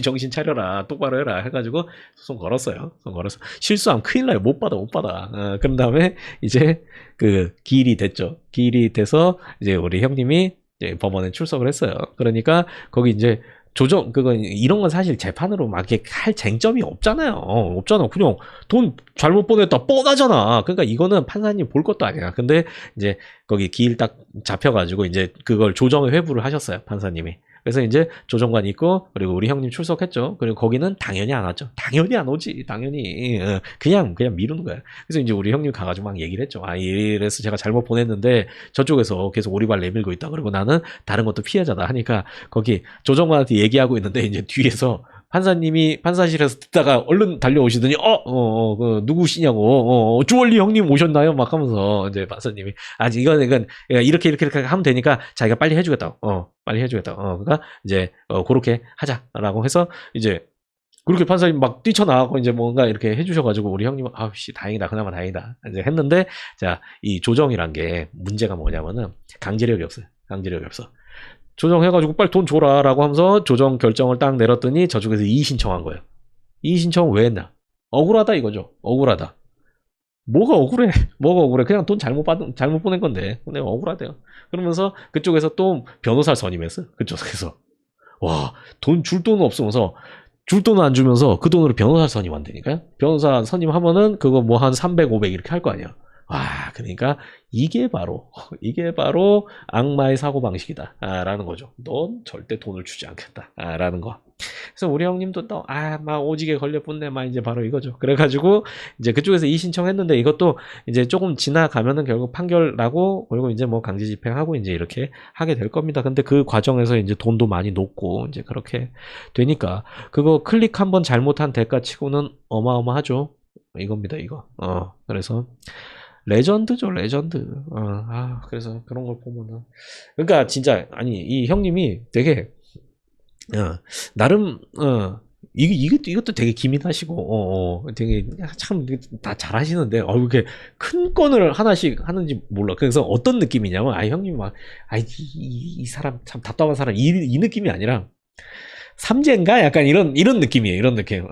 정신 차려라, 똑바로 해라 해가지고 소송 걸었어요. 소송 걸어서 실수하면 큰일 나요. 못 받아. 그런 다음에 이제 그 기일이 됐죠. 기일이 돼서 이제 우리 형님이 이제 법원에 출석을 했어요. 그러니까 거기 이제 이런 건 사실 재판으로 막 이렇게 할 쟁점이 없잖아요. 없잖아. 그냥 돈 잘못 보냈다. 뻔하잖아. 그러니까 이거는 판사님 볼 것도 아니야. 근데 이제 거기 기일 딱 잡혀가지고 이제 그걸 조정을 회부를 하셨어요. 판사님이. 그래서 이제 조정관 있고 그리고 우리 형님 출석했죠. 그리고 거기는 당연히 안 왔죠. 당연히 안 오지. 당연히 그냥 미루는 거야. 그래서 이제 우리 형님 가가지고 막 얘기를 했죠. 이래서 제가 잘못 보냈는데 저쪽에서 계속 오리발 내밀고 있다. 그리고 나는 다른 것도 피해자다 하니까 거기 조정관한테 얘기하고 있는데 이제 뒤에서 판사님이 판사실에서 듣다가 얼른 달려오시더니 누구시냐고 주얼리 형님 오셨나요? 막 하면서 이제 판사님이 이건 이렇게 하면 되니까 자기가 빨리 해주겠다고 빨리 해주겠다고 그러니까 이제 그렇게 하자라고 해서 이제 그렇게 판사님 막 뛰쳐나가고 이제 뭔가 이렇게 해주셔가지고 우리 형님은 다행이다 그나마 다행이다 이제 했는데 자 이 조정이란 게 문제가 뭐냐면은 강제력이 없어. 조정해가지고 빨리 돈 줘라라고 하면서 조정 결정을 딱 내렸더니 저쪽에서 이의 신청한 거예요. 이의 신청 왜 했나? 억울하다 이거죠. 억울하다. 뭐가 억울해? 그냥 돈 잘못 보낸 건데. 근데 억울하대요. 그러면서 그쪽에서 또 변호사를 선임했어. 그쪽에서. 돈 줄 돈은 없으면서 줄 돈은 안 주면서 그 돈으로 변호사 선임한다니까요. 변호사 선임하면은 그거 뭐 한 300, 500 이렇게 할 거 아니야. 그러니까 이게 바로 악마의 사고방식이다 라는 거죠. 넌 절대 돈을 주지 않겠다 라는 거. 그래서 우리 형님도 또, 막 오지게 걸려붙네, 막 이제 바로 이거죠. 그래가지고, 이제 그쪽에서 이의신청했는데 이것도 이제 조금 지나가면은 결국 판결 나고, 그리고 이제 뭐 강제 집행하고 이제 이렇게 하게 될 겁니다. 근데 그 과정에서 이제 돈도 많이 녹고, 이제 그렇게 되니까, 그거 클릭 한번 잘못한 대가 치고는 어마어마하죠. 이겁니다, 이거. 그래서, 레전드죠, 레전드. 그래서 그런 걸 보면은. 그러니까 진짜, 아니, 이 형님이 되게, 나름, 이것도 되게 기민하시고, 되게 참 다 잘하시는데, 이렇게 큰 건을 하나씩 하는지 몰라. 그래서 어떤 느낌이냐면, 형님이 막, 이 사람 참 답답한 사람, 이 느낌이 아니라, 삼재인가? 약간 이런 느낌이에요. 이런 느낌.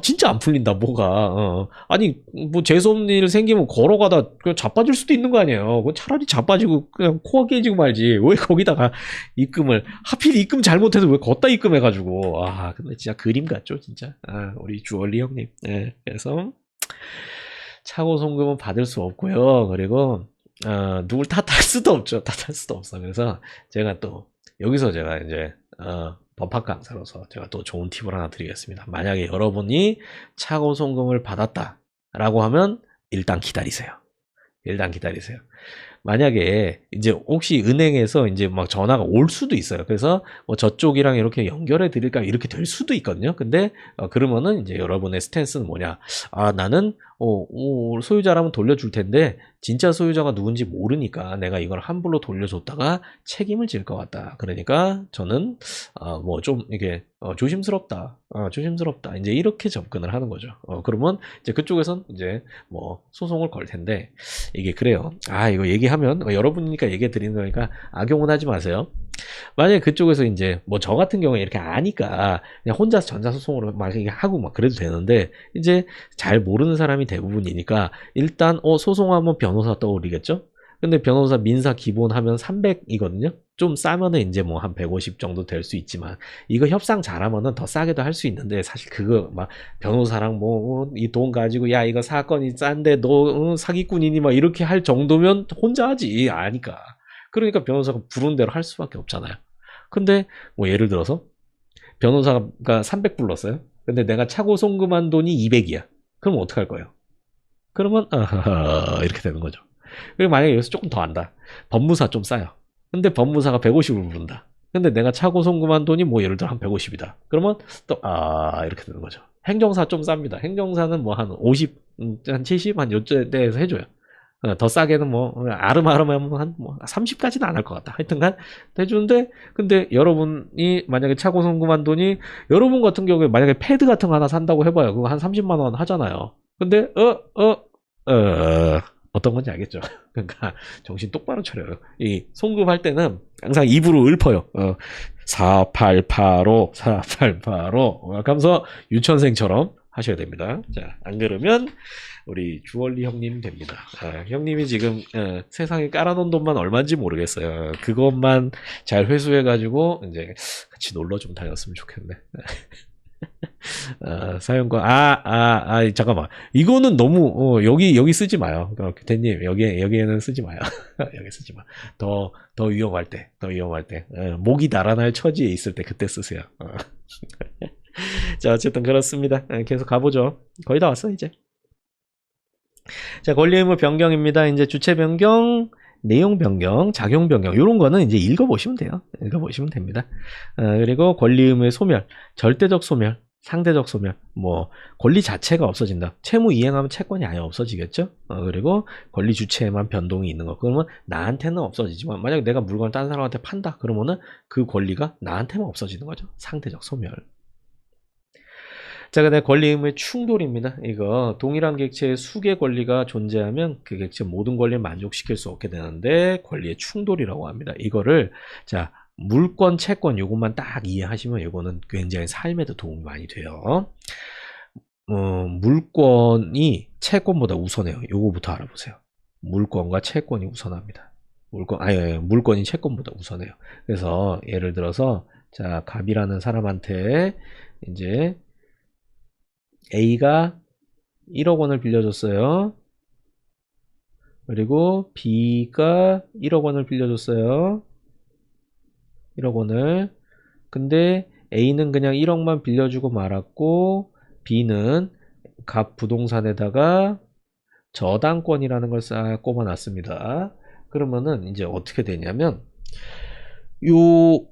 진짜 안 풀린다, 뭐가. 아니, 뭐, 재수없는 일 생기면 걸어가다 그냥 자빠질 수도 있는 거 아니에요. 차라리 자빠지고 그냥 코가 깨지고 말지. 왜 거기다가 입금을, 하필 입금 잘못해서 왜 걷다 입금해가지고. 근데 진짜 그림 같죠, 진짜. 우리 주얼리 형님. 네, 그래서, 차고 송금은 받을 수 없고요. 그리고, 누굴 탓할 수도 없죠. 탓할 수도 없어. 그래서 제가 또, 여기서 제가 이제, 법학 강사로서 제가 또 좋은 팁을 하나 드리겠습니다. 만약에 여러분이 차고 송금을 받았다라고 하면 일단 기다리세요. 일단 기다리세요. 만약에 이제 혹시 은행에서 이제 막 전화가 올 수도 있어요. 그래서 뭐 저쪽이랑 이렇게 연결해 드릴까 이렇게 될 수도 있거든요. 근데 그러면은 이제 여러분의 스탠스는 뭐냐? 나는 소유자라면 돌려줄 텐데 진짜 소유자가 누군지 모르니까 내가 이걸 환불로 돌려줬다가 책임을 질 것 같다. 그러니까 저는 뭐 좀 이게 조심스럽다. 조심스럽다. 이제 이렇게 접근을 하는 거죠. 그러면 이제 그쪽에선 이제 뭐 소송을 걸 텐데 이게 그래요. 이거 얘기하면 여러분이니까 얘기해 드리는 거니까 악용은 하지 마세요. 만약에 그쪽에서 이제 뭐 저 같은 경우에 이렇게 아니까 그냥 혼자서 전자소송으로 막 하고 막 그래도 되는데 이제 잘 모르는 사람이 대부분이니까 일단 소송하면 변호사 떠오르겠죠? 근데 변호사 민사 기본 하면 300이거든요. 좀 싸면은 이제 뭐 한 150 정도 될 수 있지만 이거 협상 잘하면은 더 싸게도 할 수 있는데 사실 그거 막 변호사랑 뭐 이 돈 가지고 야 이거 사건이 싼데 너 사기꾼이니 막 이렇게 할 정도면 혼자 하지 아니까. 그러니까 변호사가 부른 대로 할 수밖에 없잖아요. 근데 뭐 예를 들어서 변호사가 300 불렀어요. 근데 내가 차고 송금한 돈이 200이야. 그럼 어떡할 거예요? 그러면 이렇게 되는 거죠. 그리고 만약에 여기서 조금 더 한다. 법무사 좀 싸요. 근데 법무사가 150을 부른다. 근데 내가 차고 송금한 돈이 뭐 예를 들어 한 150이다. 그러면 또 이렇게 되는 거죠. 행정사 좀 쌉니다. 행정사는 뭐 한 50, 한 70, 한 요때에서 해줘요. 더 싸게는 뭐 아름아름하면 한뭐 30까지는 안 할 것 같다. 하여튼간 해주는데 근데 여러분이 만약에 차고 송금한 돈이 여러분 같은 경우에 만약에 패드 같은 거 하나 산다고 해봐요. 그거 한 30만 원 하잖아요. 근데 어떤 건지 알겠죠? 그러니까 정신 똑바로 차려요. 이 송금할 때는 항상 입으로 읊어요. 4885, 4885. 하면서 유치원생처럼 하셔야 됩니다. 자, 안 그러면 우리 주얼리 형님 됩니다. 형님이 지금 세상에 깔아놓은 돈만 얼마인지 모르겠어요. 그것만 잘 회수해가지고 이제 같이 놀러 좀 다녔으면 좋겠네. 사연과 잠깐만 이거는 너무 여기 쓰지 마요. 대님 여기에는 쓰지 마요. 여기 쓰지 마. 더 위험할 때 목이 달아날 처지에 있을 때 그때 쓰세요. 자 어쨌든 그렇습니다. 계속 가보죠. 거의 다 왔어 이제. 자 권리 의무 변경입니다. 이제 주체 변경, 내용 변경, 작용 변경 이런 거는 이제 읽어보시면 돼요. 읽어보시면 됩니다. 그리고 권리 의무의 소멸, 절대적 소멸, 상대적 소멸, 뭐 권리 자체가 없어진다. 채무 이행하면 채권이 아예 없어지겠죠. 그리고 권리 주체에만 변동이 있는 거. 그러면 나한테는 없어지지만 만약에 내가 물건을 다른 사람한테 판다. 그러면은 그 권리가 나한테만 없어지는 거죠. 상대적 소멸. 자, 그다음에 권리 의무의 충돌입니다. 이거 동일한 객체의 수개 권리가 존재하면 그 객체 모든 권리를 만족시킬 수 없게 되는데 권리의 충돌이라고 합니다. 이거를 자 물권, 채권 요것만 딱 이해하시면 이거는 굉장히 삶에도 도움이 많이 돼요. 물권이 채권보다 우선해요. 요거부터 알아보세요. 물권과 채권이 우선합니다. 물권이 채권보다 우선해요. 그래서 예를 들어서 자 갑이라는 사람한테 이제 A가 1억 원을 빌려줬어요. 그리고 B가 1억 원을 빌려줬어요. 1억 원을. 근데 A는 그냥 1억만 빌려주고 말았고 B는 갑 부동산에다가 저당권이라는 걸 싹 꼽아놨습니다. 그러면은 이제 어떻게 되냐면 요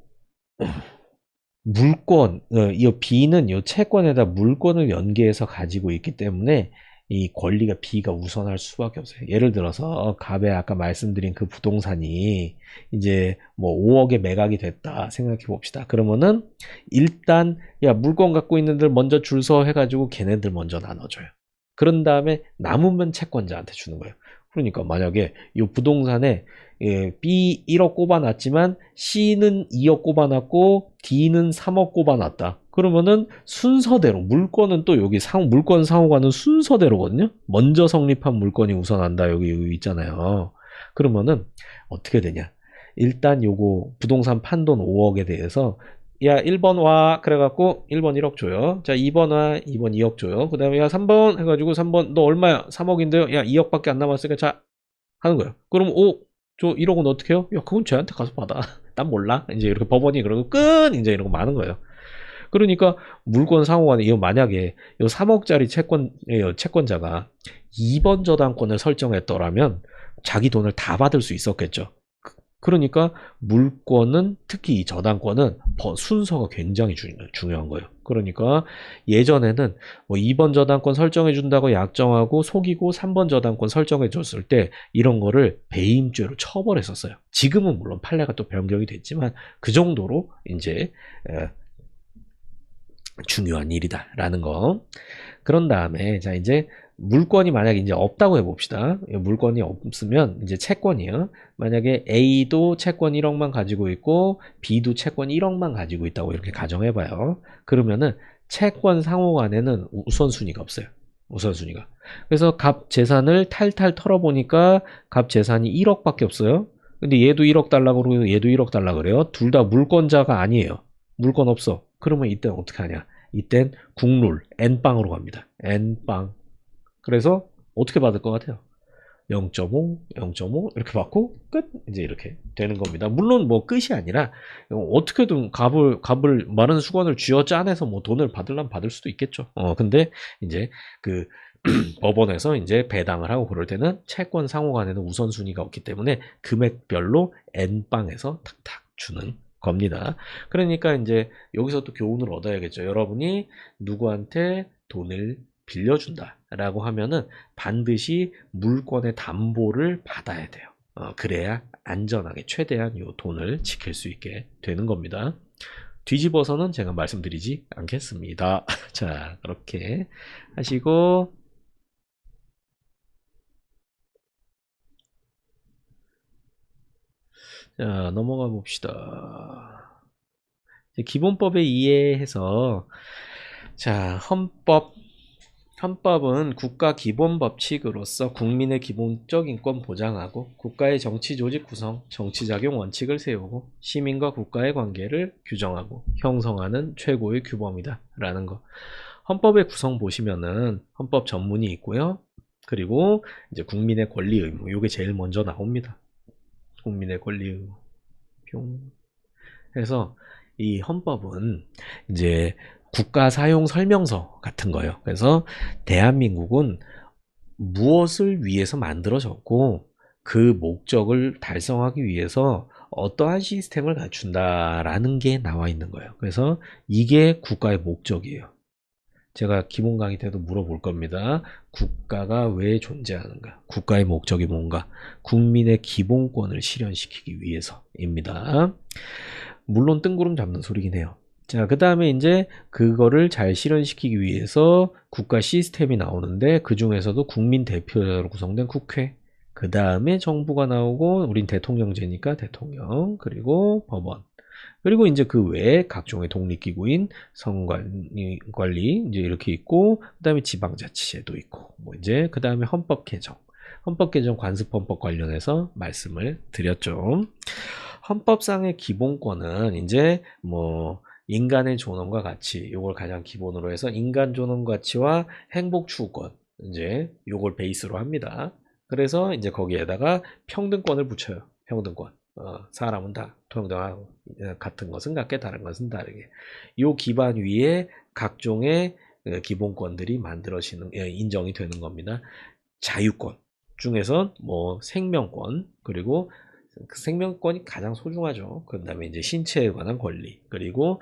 물권, 이 B는 이 채권에다 물권을 연계해서 가지고 있기 때문에 이 권리가 B가 우선할 수밖에 없어요. 예를 들어서 갑에 아까 말씀드린 그 부동산이 이제 뭐 5억에 매각이 됐다 생각해 봅시다. 그러면은 일단 야 물권 갖고 있는 들 먼저 줄 서 해가지고 걔네들 먼저 나눠줘요. 그런 다음에 남으면 채권자한테 주는 거예요. 그러니까 만약에 이 부동산에 B 1억 꼽아놨지만 C는 2억 꼽아놨고 D는 3억 꼽아놨다. 그러면은 순서대로 물건은 또 여기 물건 상호가는 순서대로거든요. 먼저 성립한 물건이 우선한다. 여기 있잖아요. 그러면은 어떻게 되냐? 일단 요거 부동산 판돈 5억에 대해서 야 1번 와 그래갖고 1번 1억 줘요. 자 2번 와 2번 2억 줘요. 그 다음에 야 3번 해가지고 3번 너 얼마야? 3억인데요. 야 2억밖에 안 남았으니까 자 하는 거예요. 그럼 저 1억은 어떻게 해요? 야 그건 쟤한테 가서 받아. 난 몰라. 이제 이렇게 법원이 그러고 끝 이제 이러고 마는 거예요. 그러니까 물권 상호간에 이거 만약에 이 3억짜리 채권자가 2번 저당권을 설정했더라면 자기 돈을 다 받을 수 있었겠죠. 그러니까 물권은 특히 이 저당권은 순서가 굉장히 중요한 거예요. 그러니까 예전에는 뭐 2번 저당권 설정해 준다고 약정하고 속이고 3번 저당권 설정해 줬을 때 이런 거를 배임죄로 처벌했었어요. 지금은 물론 판례가 또 변경이 됐지만 그 정도로 이제 중요한 일이다라는 거. 그런 다음에 자 이제 물권이 만약에 이제 없다고 해봅시다. 물권이 없으면 이제 채권이요. 만약에 A도 채권 1억만 가지고 있고 B도 채권 1억만 가지고 있다고 이렇게 가정해봐요. 그러면은 채권 상호간에는 우선순위가 없어요. 우선순위가. 그래서 갑 재산을 탈탈 털어보니까 갑 재산이 1억밖에 없어요. 근데 얘도 1억 달라고 그러고 얘도 1억 달라고 그래요. 둘 다 물권자가 아니에요. 물권 없어. 그러면 이때는 어떻게 하냐? 이땐 국룰 N빵으로 갑니다. N빵. 그래서 어떻게 받을 것 같아요? 0.5, 0.5 이렇게 받고 끝 이제 이렇게 되는 겁니다. 물론 뭐 끝이 아니라 어떻게든 갑을 마른 수건을 쥐어 짜내서 뭐 돈을 받으려면 받을 수도 있겠죠. 근데 이제 그 법원에서 이제 배당을 하고 그럴 때는 채권 상호간에는 우선순위가 없기 때문에 금액별로 N빵에서 탁탁 주는 겁니다. 그러니까 이제 여기서 또 교훈을 얻어야겠죠. 여러분이 누구한테 돈을 빌려준다 라고 하면은 반드시 물권의 담보를 받아야 돼요. 그래야 안전하게 최대한 이 돈을 지킬 수 있게 되는 겁니다. 뒤집어서는 제가 말씀드리지 않겠습니다. 자, 그렇게 하시고 자, 넘어가 봅시다. 기본법에 의해서 자, 헌법은 국가 기본 법칙으로서 국민의 기본적 인권 보장하고 국가의 정치 조직 구성, 정치작용 원칙을 세우고 시민과 국가의 관계를 규정하고 형성하는 최고의 규범이다 라는 거. 헌법의 구성 보시면은 헌법 전문이 있고요. 그리고 이제 국민의 권리 의무, 요게 제일 먼저 나옵니다. 국민의 권리 의무. 그래서 이 헌법은 이제 국가 사용 설명서 같은 거예요. 그래서 대한민국은 무엇을 위해서 만들어졌고 그 목적을 달성하기 위해서 어떠한 시스템을 갖춘다라는 게 나와 있는 거예요. 그래서 이게 국가의 목적이에요. 제가 기본 강의 때도 물어볼 겁니다. 국가가 왜 존재하는가? 국가의 목적이 뭔가? 국민의 기본권을 실현시키기 위해서입니다. 물론 뜬구름 잡는 소리긴 해요. 자, 그 다음에 이제 그거를 잘 실현시키기 위해서 국가 시스템이 나오는데 그 중에서도 국민 대표로 구성된 국회, 그 다음에 정부가 나오고 우린 대통령제니까 대통령, 그리고 법원, 그리고 이제 그 외에 각종의 독립기구인 선관위 이제 이렇게 있고 그 다음에 지방자치제도 있고 뭐 이제 그 다음에 헌법 개정 관습헌법 관련해서 말씀을 드렸죠. 헌법상의 기본권은 이제 뭐 인간의 존엄과 가치, 이걸 가장 기본으로 해서 인간 존엄 가치와 행복 추구권, 이제 요걸 베이스로 합니다. 그래서 이제 거기에다가 평등권을 붙여요. 평등권. 사람은 다 통용되고 같은 것은 같게 다른 것은 다르게 요 기반 위에 각종의 기본권들이 만들어지는 인정이 되는 겁니다. 자유권 중에서 뭐 생명권 그리고 그 생명권이 가장 소중하죠. 그 다음에 이제 신체에 관한 권리 그리고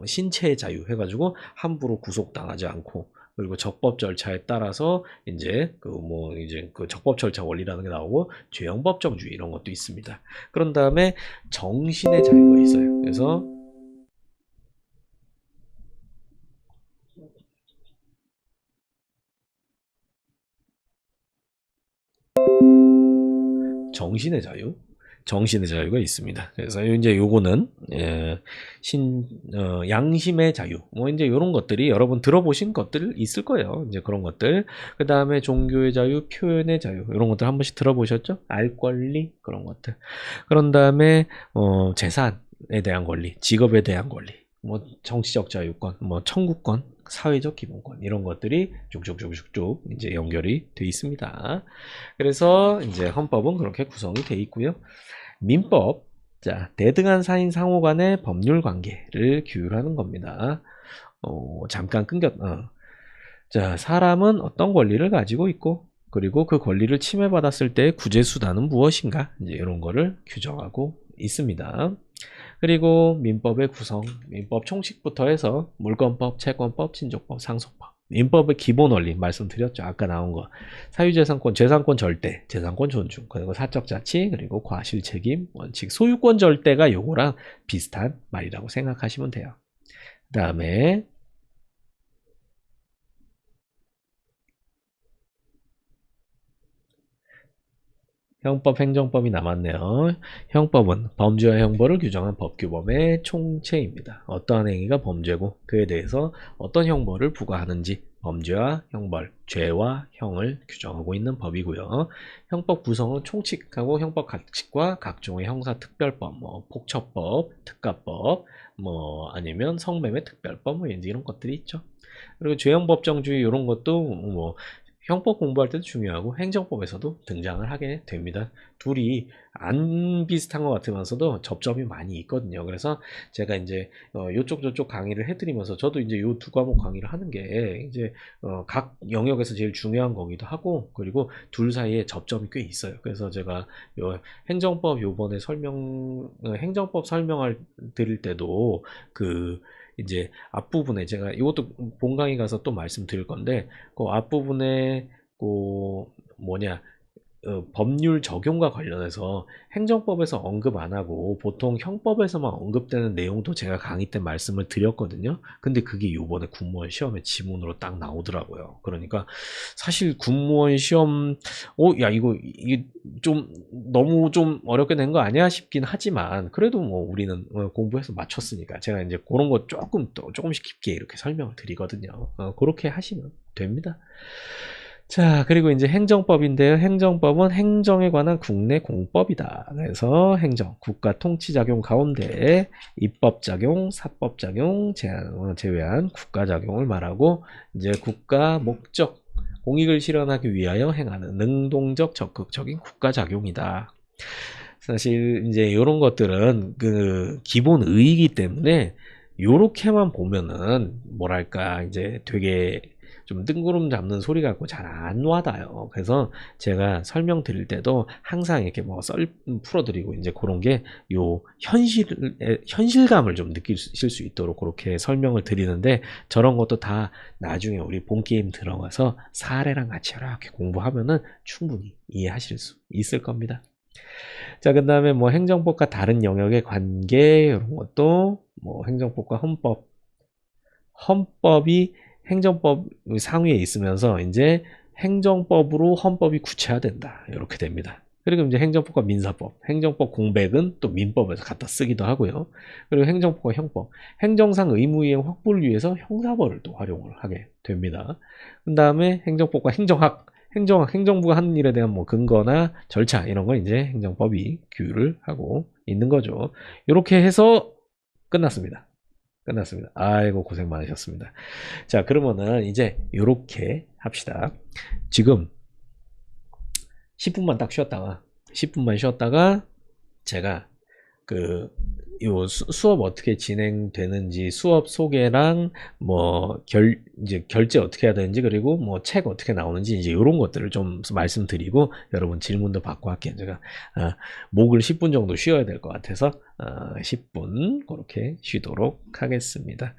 신체의 자유 해가지고 함부로 구속당하지 않고 그리고 적법 절차에 따라서 이제 그 적법 절차 원리라는 게 나오고 죄형법 정주의 이런 것도 있습니다. 그런 다음에 정신의 자유가 있어요. 그래서 정신의 자유, 정신의 자유가 있습니다. 그래서 이제 요거는 양심의 자유, 뭐 이제 이런 것들이 여러분 들어보신 것들 있을 거예요. 이제 그런 것들. 그 다음에 종교의 자유, 표현의 자유 이런 것들 한 번씩 들어보셨죠? 알 권리 그런 것들. 그런 다음에 재산에 대한 권리, 직업에 대한 권리, 뭐 정치적 자유권, 뭐 청구권, 사회적 기본권 이런 것들이 쭉쭉쭉쭉 이제 연결이 돼 있습니다. 그래서 이제 헌법은 그렇게 구성이 돼 있고요. 민법, 자 대등한 사인 상호 간의 법률 관계를 규율하는 겁니다. 잠깐 자 사람은 어떤 권리를 가지고 있고 그리고 그 권리를 침해받았을 때 구제 수단은 무엇인가 이제 이런 거를 규정하고 있습니다. 그리고 민법의 구성, 민법 총칙부터 해서 물권법, 채권법, 친족법, 상속법. 민법의 기본 원리 말씀드렸죠. 아까 나온 거. 사유재산권, 재산권 절대, 재산권 존중, 그리고 사적 자치, 그리고 과실 책임, 원칙, 소유권 절대가 요거랑 비슷한 말이라고 생각하시면 돼요. 그 다음에 형법, 행정법이 남았네요. 형법은 범죄와 형벌을 규정한 법규범의 총체입니다. 어떠한 행위가 범죄고 그에 대해서 어떤 형벌을 부과하는지 범죄와 형벌, 죄와 형을 규정하고 있는 법이고요. 형법 구성은 총칙하고 형법 가칙과 각종의 형사특별법, 뭐 폭처법, 특가법, 뭐 아니면 성매매 특별법, 뭐 이런 것들이 있죠. 그리고 죄형법정주의 이런 것도 뭐 형법 공부할 때도 중요하고 행정법에서도 등장을 하게 됩니다. 둘이 안 비슷한 것 같으면서도 접점이 많이 있거든요. 그래서 제가 이제 요쪽 저쪽 강의를 해드리면서 저도 이제 요 두 과목 강의를 하는 게 이제 각 영역에서 제일 중요한 거기도 하고 그리고 둘 사이에 접점이 꽤 있어요. 그래서 제가 요 행정법 요번에 행정법 설명을 드릴 때도 이제 앞부분에 제가 이것도 본 강의 가서 또 말씀드릴 건데 그 앞부분에 법률 적용과 관련해서 행정법에서 언급 안 하고 보통 형법에서만 언급되는 내용도 제가 강의 때 말씀을 드렸거든요. 근데 그게 요번에 군무원 시험에 지문으로 딱 나오더라고요. 그러니까 사실 군무원 시험 야 이게 좀 너무 좀 어렵게 낸 거 아니야 싶긴 하지만 그래도 뭐 우리는 공부해서 맞췄으니까 제가 이제 그런 거 조금씩 깊게 이렇게 설명을 드리거든요. 그렇게 하시면 됩니다. 자, 그리고 이제 행정법인데요. 행정법은 행정에 관한 국내 공법이다. 그래서 행정, 국가 통치작용 가운데 입법작용, 사법작용 제외한 국가작용을 말하고 이제 국가 목적, 공익을 실현하기 위하여 행하는 능동적 적극적인 국가작용이다. 사실 이제 이런 것들은 그 기본 의이기 때문에 요렇게만 보면은 뭐랄까 이제 되게 좀 뜬구름 잡는 소리 같고 잘 안 와닿아요. 그래서 제가 설명드릴 때도 항상 이렇게 뭐 풀어드리고 이제 그런 게 요 현실감을 좀 느끼실 수 있도록 그렇게 설명을 드리는데 저런 것도 다 나중에 우리 본 게임 들어가서 사례랑 같이 이렇게 공부하면은 충분히 이해하실 수 있을 겁니다. 자, 그 다음에 뭐 행정법과 다른 영역의 관계 이런 것도 뭐 행정법과 헌법이 행정법 상위에 있으면서 이제 행정법으로 헌법이 구체화된다. 이렇게 됩니다. 그리고 이제 행정법과 민사법, 행정법 공백은 또 민법에서 갖다 쓰기도 하고요. 그리고 행정법과 형법, 행정상 의무이행 확보를 위해서 형사벌을 또 활용을 하게 됩니다. 그 다음에 행정법과 행정부가 하는 일에 대한 뭐 근거나 절차 이런 걸 이제 행정법이 규율을 하고 있는 거죠. 이렇게 해서 끝났습니다. 아이고 고생 많으셨습니다. 자, 그러면은 이제 이렇게 합시다. 지금 10분만 쉬었다가 제가 요 수업 어떻게 진행되는지, 수업 소개랑 이제 결제 어떻게 해야 되는지, 그리고 뭐 책 어떻게 나오는지, 이제 요런 것들을 좀 말씀드리고 여러분 질문도 받고 할게요. 제가 목을 10분 정도 쉬어야 될 것 같아서 10분 그렇게 쉬도록 하겠습니다.